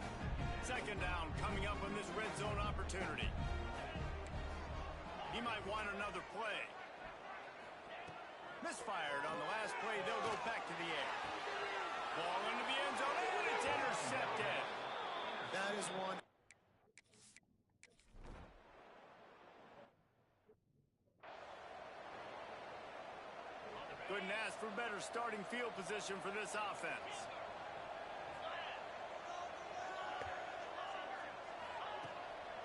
Second down coming up on this red zone opportunity. He might want another play. Misfired on the last play. They'll go back to the air. Ball into the end zone, and it's intercepted. That is one. Couldn't ask for better starting field position for this offense.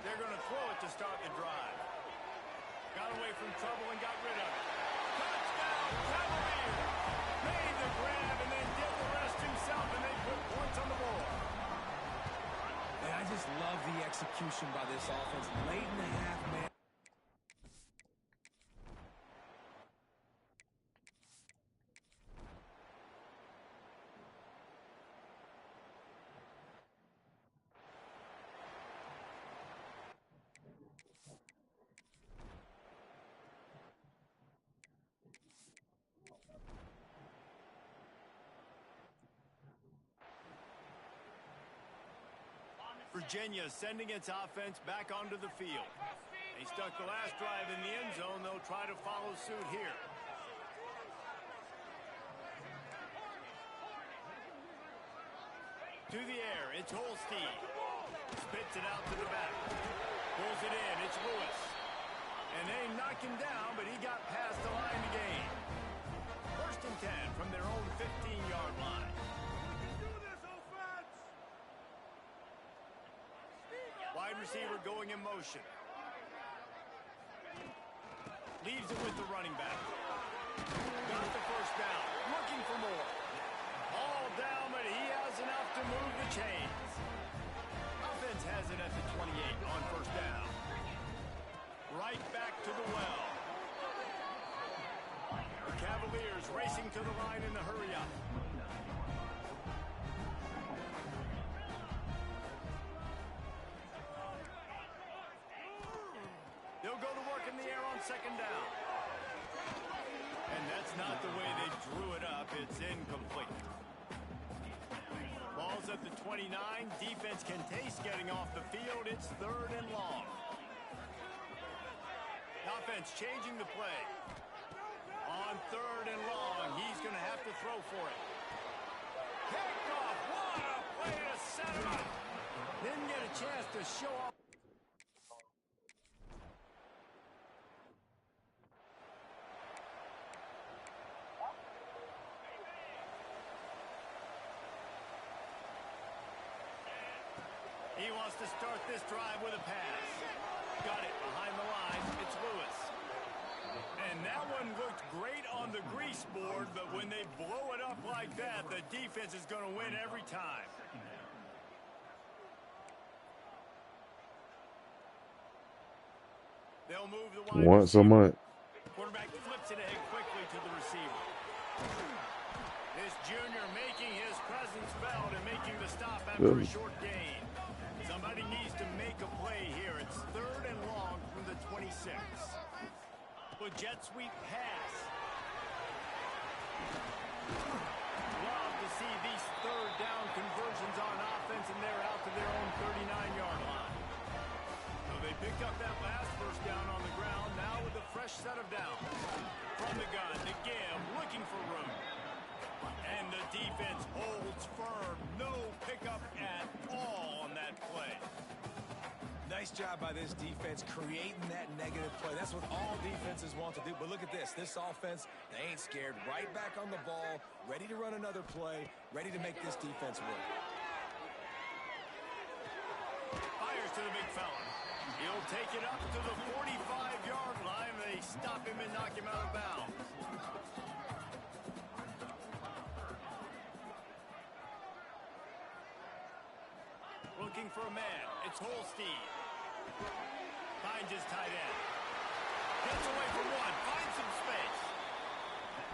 They're going to throw it to start the drive. Got away from trouble and got rid of it. Touchdown, Cavaliers! Made the grab and then did the rest himself, and they put points on the board. And I just love the execution by this offense. Late in the half, man. Virginia sending its offense back onto the field. They stuck the last drive in the end zone. They'll try to follow suit here. To the air, it's Holstein. Spits it out to the back. Pulls it in, it's Lewis. And they knock him down, but he got past the line to gain. 1st and 10 from their own 15-yard line. Wide receiver going in motion. Leaves it with the running back. Got the first down. Looking for more. All down, but he has enough to move the chains. Offense has it at the 28 on 1st down. Right back to the well. The Cavaliers racing to the line in the hurry-up. They'll go to work in the air on 2nd down. And that's not the way they drew it up. It's incomplete. Ball's at the 29. Defense can taste getting off the field. It's 3rd and long. Offense changing the play. On 3rd and long, he's going to have to throw for it. Picked off. What a play to set him up. Didn't get a chance to show off. He wants to start this drive with a pass. Got it behind the line. It's Lewis. And that one looked great on the grease board, but when they blow it up like that, the defense is going to win every time. They'll move the wide Once a receiver. month. Quarterback flips it ahead quickly to the receiver. This junior making his presence felt and making the stop after a short gain. Somebody needs to make a play here. It's 3rd and long from the 26. A jet sweep pass. Love to see these 3rd down conversions on offense, and they're out to their own 39-yard line. So they picked up that last 1st down on the ground, now with a fresh set of downs. From the gun to give, looking for room. And the defense holds firm. No pickup at all on that play. Nice job by this defense creating that negative play. That's what all defenses want to do. But look at this. This offense, they ain't scared. Right back on the ball, ready to run another play, ready to make this defense work. Fires to the big fella. He'll take it up to the 45-yard line. They stop him and knock him out of bounds. Looking for a man. It's Holstein. Finds his tight end. Gets away from one. Finds some space.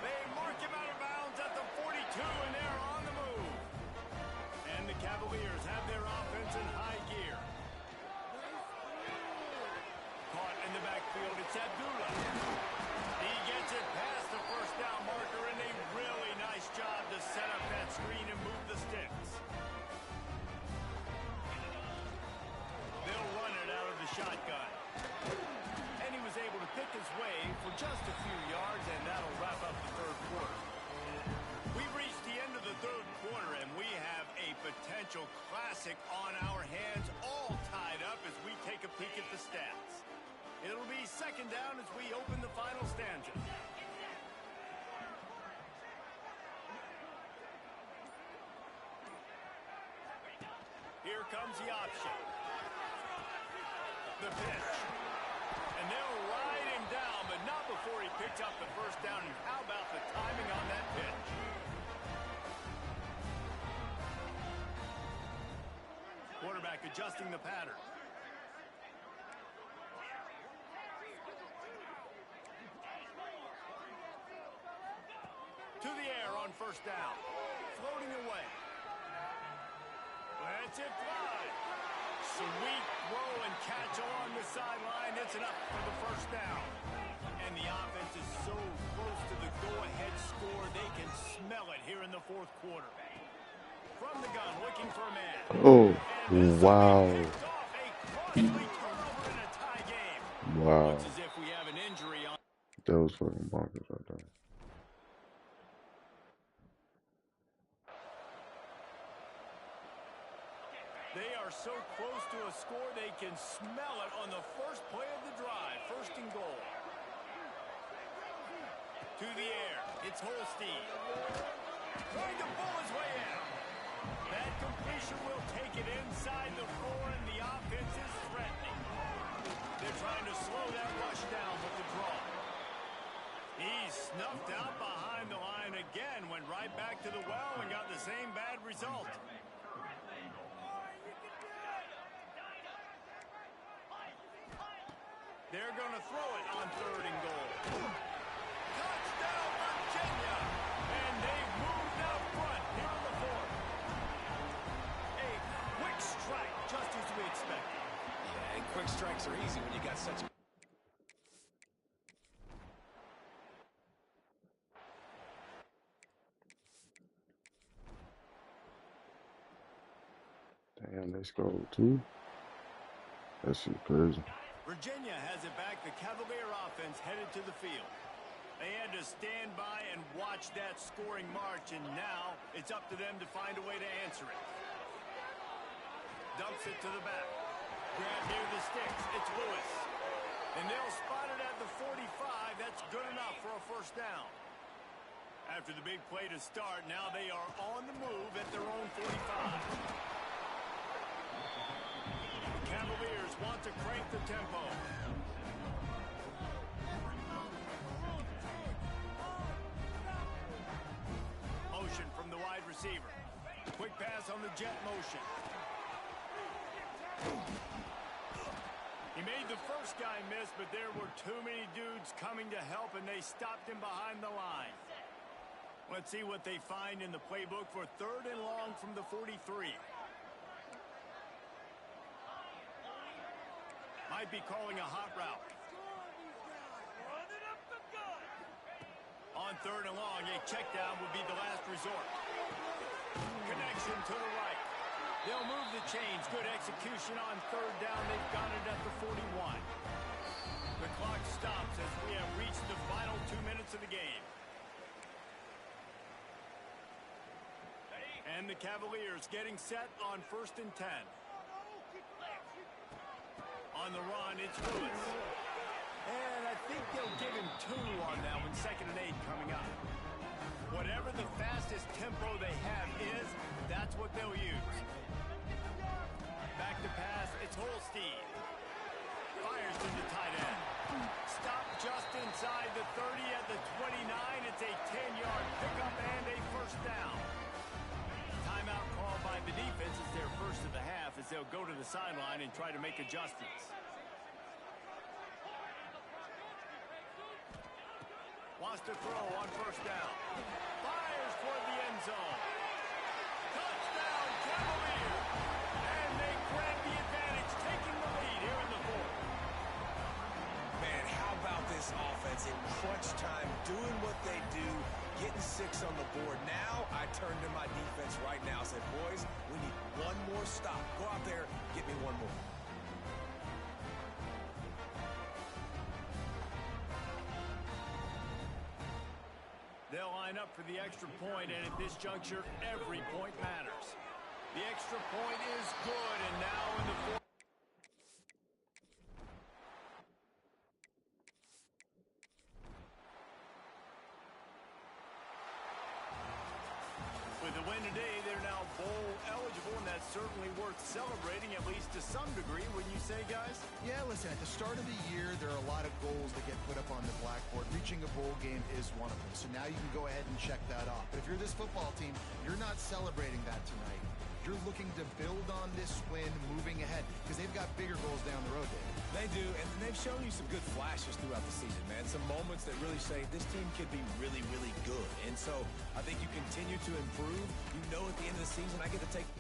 They mark him out of bounds at the 42, and they're on the move. And the Cavaliers have their offense in high gear. Caught in the backfield. It's Abdullah. He gets it past the 1st down marker, and a really nice job to set up that screen and move the sticks. They'll run it out of the shotgun. And he was able to pick his way for just a few yards, and that'll wrap up the 3rd quarter. We've reached the end of the 3rd quarter, potential classic on our hands, all tied up as we take a peek at the stats. It'll be second down as we open the final stanza. Here comes the option. The pitch. And they'll ride him down, but not before he picks up the first down. And how about the timing on that pitch? Quarterback adjusting the pattern. To the air on first down. Floating away. Lets it fly. Sweet throw and catch along the sideline. It's enough for the first down. And the offense is so close to the go-ahead score, they can smell it here in the fourth quarter. From the gun, looking for a man. Oh, wow. Wow. Looks as if we have an injury on. That was fucking bonkers right there. They are so close to a score, they can smell it on the first play of the drive. First and goal. To the air. It's Holstein. Trying to pull his way out. That completion will take it inside the 4, and the offense is threatening. They're trying to slow that rush down with the draw. He's snuffed out behind the line again, went right back to the well and got the same bad result. They're going to throw it on third and goal. Touchdown, Virginia! And they've moved out front here in the fourth. A quick strike, just as we expected. Yeah, and quick strikes are easy when you got such a... Damn, they scored too. That shit crazy. Virginia has it back. The Cavalier offense headed to the field. They had to stand by and watch that scoring march, and now it's up to them to find a way to answer it. Dumps it to the back. Grab near the sticks. It's Lewis. And they'll spot it at the 45. That's good enough for a first down. After the big play to start, now they are on the move at their own 45. Cavaliers want to crank the tempo. Motion from the wide receiver. Quick pass on the jet motion. He made the first guy miss, but there were too many dudes coming to help, and they stopped him behind the line. Let's see what they find in the playbook for third and long from the 43. Might be calling a hot route. On third and long, a check down would be the last resort. Connection to the right. They'll move the chains. Good execution on third down. They've got it at the 41. The clock stops as we have reached the final 2 minutes of the game. And the Cavaliers getting set on first and 10. On the run, it's Lewis. And I think they'll give him 2 on that one, 2nd and 8 coming up. Whatever the fastest tempo they have is, that's what they'll use. Back to pass, it's Holstein. Fires into tight end. Stop just inside the 30 at the 29. It's a 10-yard pickup and a first down. Timeout called by the defense is their first of the half as they'll go to the sideline and try to make adjustments. Wants to throw on first down. Fires toward the end zone. Touchdown, Cavaliers! And they grab the advantage, taking the lead here in the fourth. Man, how about this offense in crunch time, doing what they do, getting 6 on the board. Now I turn to my defense right now and said, boys, we need one more stop. Go out there, get me one more. They'll line up for the extra point, and at this juncture, every point matters. The extra point is good, and now in the fourth. With the win today, they're now bowl eligible, and that's certainly worth celebrating, at least to some degree, wouldn't you say, guys? Yeah, listen, at the start of the year, there are a lot of goals that get put up on the blackboard. Reaching a bowl game is one of them. So now you can go ahead and check that off. But if you're this football team, you're not celebrating that tonight. You're looking to build on this win moving ahead because they've got bigger goals down the road, David. They do, and they've shown you some good flashes throughout the season, man. Some moments that really say this team could be really, really good. And so I think you continue to improve. You know at the end of the season, I get to take...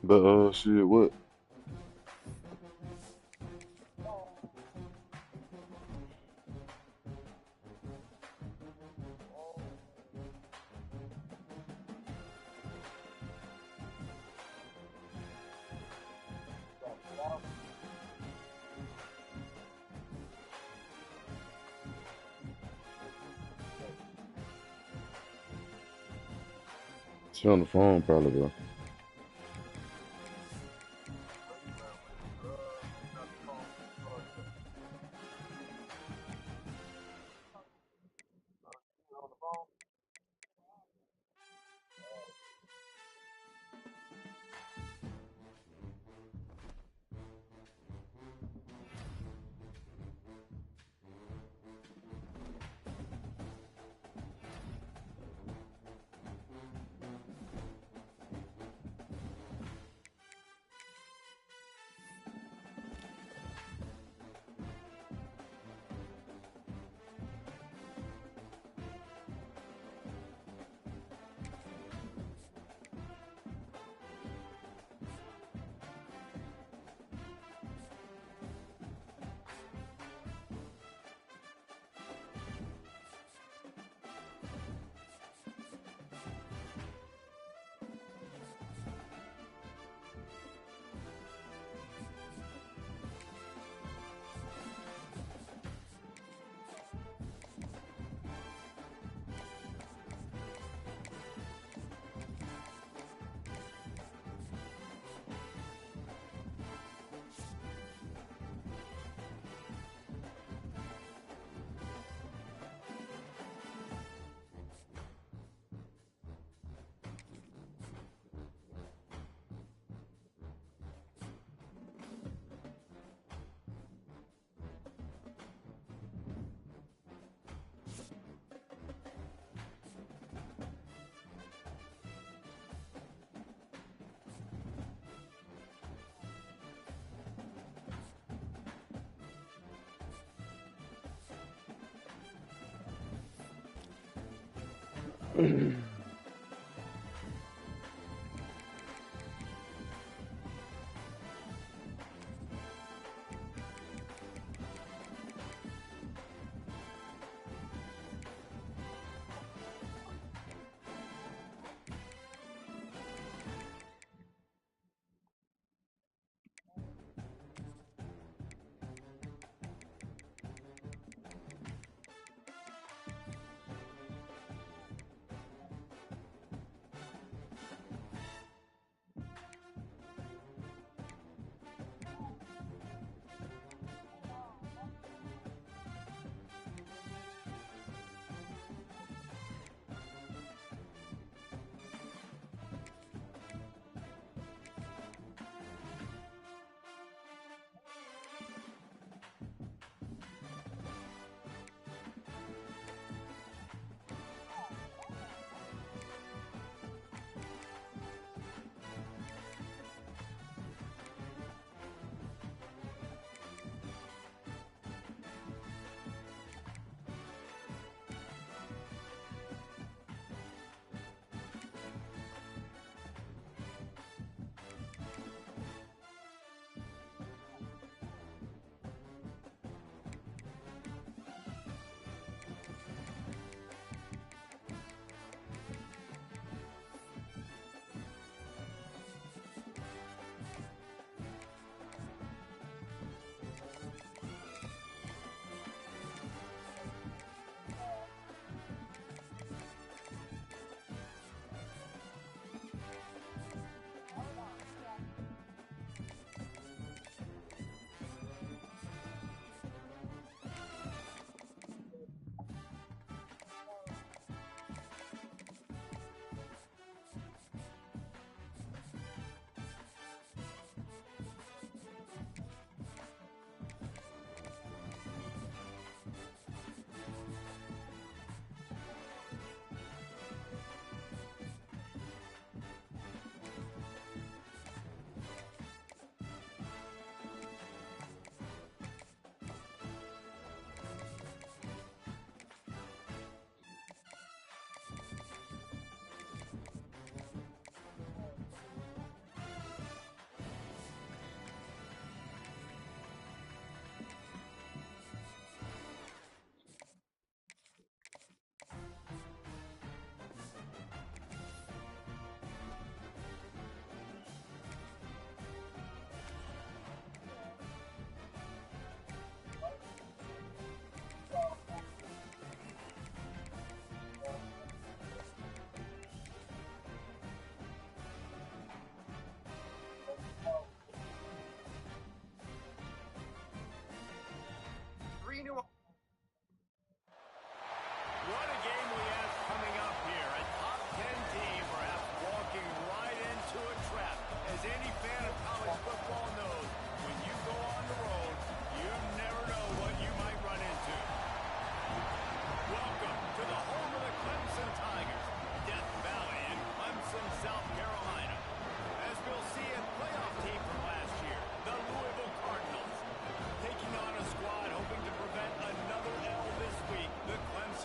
But shit, what? She on the phone probably, bro.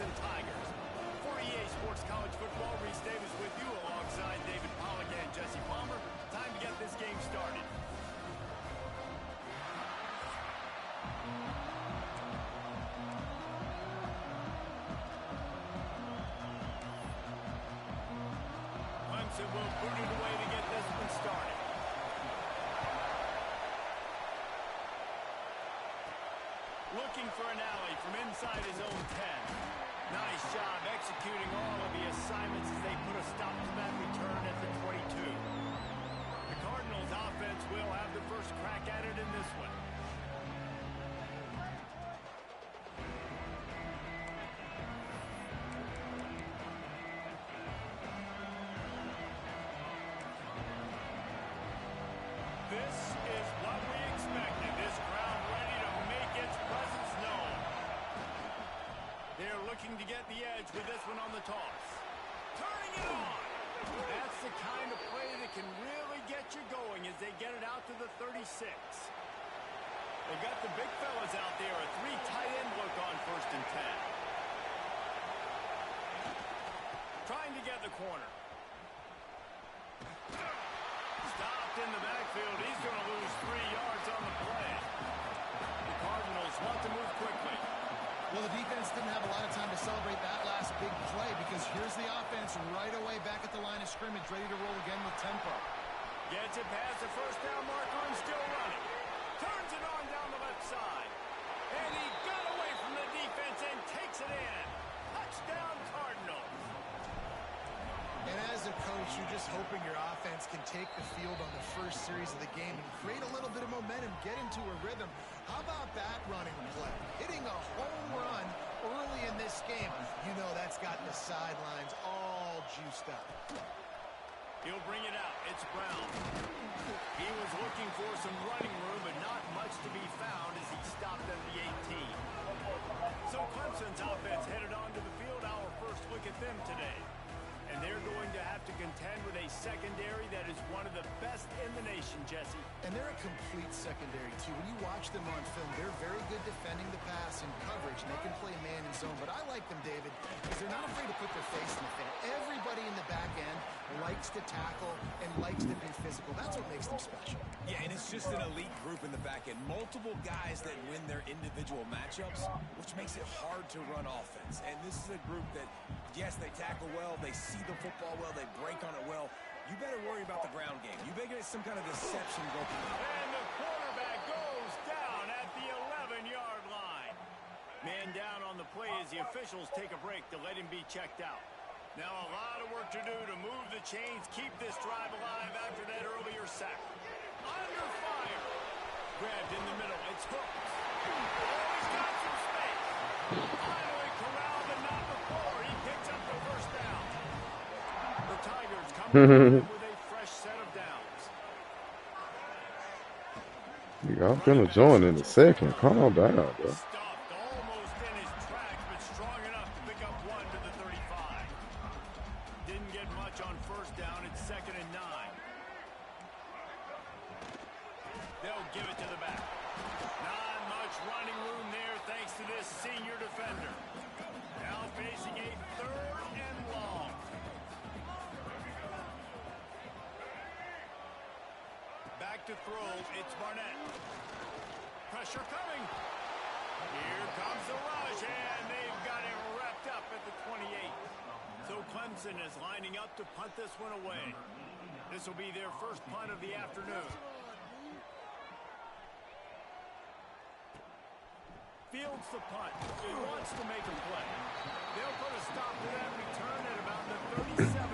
Clemson Tigers. For EA Sports College Football, Reese Davis with you alongside David Pollack and Jesse Palmer. Time to get this game started. Clemson will put it away to get this one started. Looking for an alley from inside his own 10. Nice job executing all of the assignments as they put a stop to that return at the 22. The Cardinals offense will have the first crack at it in this one. This is what we expected. This crowd ready to make its presence known. They're looking to get the edge with this one on the toss. Turning it on. That's the kind of play that can really get you going as they get it out to the 36. They've got the big fellas out there. A 3 tight end look on 1st and 10. Trying to get the corner. Stopped in the backfield. He's going to lose 3 yards on the play. The Cardinals want to move quickly. Well, the defense didn't have a lot of time to celebrate that last big play because here's the offense right away back at the line of scrimmage, ready to roll again with tempo. Gets it past the first down marker and still running. Turns it on down the left side. And he got away from the defense and takes it in. Touchdown, Cardinals. And as a coach, you're just hoping your offense can take the field on the first series of the game and create a little bit of momentum, get into a rhythm. How about that running play? Hitting a home run early in this game. You know that's got the sidelines all juiced up. He'll bring it out. It's Brown. He was looking for some running room, but not much to be found as he stopped at the 18. So Clemson's offense headed onto the field. Our first look at them today. And they're going to have to contend with a secondary that is one of the best in the nation, Jesse. And they're a complete secondary, too. When you watch them on film, they're very good defending the pass and coverage, and they can play man and zone. But I like them, David, because they're not afraid to put their face in the fan. Everybody in the back end likes to tackle and likes to be physical. That's what makes them special. Yeah, and it's just an elite group in the back end. Multiple guys that win their individual matchups, which makes it hard to run offense. And this is a group that, yes, they tackle well, they see the football well, they break on it well. You better worry about the ground game. You better get some kind of deception going. And the quarterback goes down at the 11-yard line. Man down on the play as the officials take a break to let him be checked out. Now a lot of work to do to move the chains, keep this drive alive after that earlier sack. Under fire. Grabbed in the middle. It's hooked. Oh, he's got some space. Finally corralled and not before. He picks up the first down. The Tigers come with a fresh set of downs. I'm gonna join in a second. Calm down, bro. Stopped almost in his tracks, but strong enough to pick up 1 to the 35. Didn't get much on first down. It's 2nd and 9. They'll give it to the back. Not much running room there thanks to this senior defender. Now facing a 3rd and long. Back to throw. It's Barnett. Pressure coming. Here comes the rush, and they've got him wrapped up at the 28. So Clemson is lining up to punt this one away. This will be their first punt of the afternoon. Fields the punt. He wants to make a play. They'll put a stop to that return at about the 37.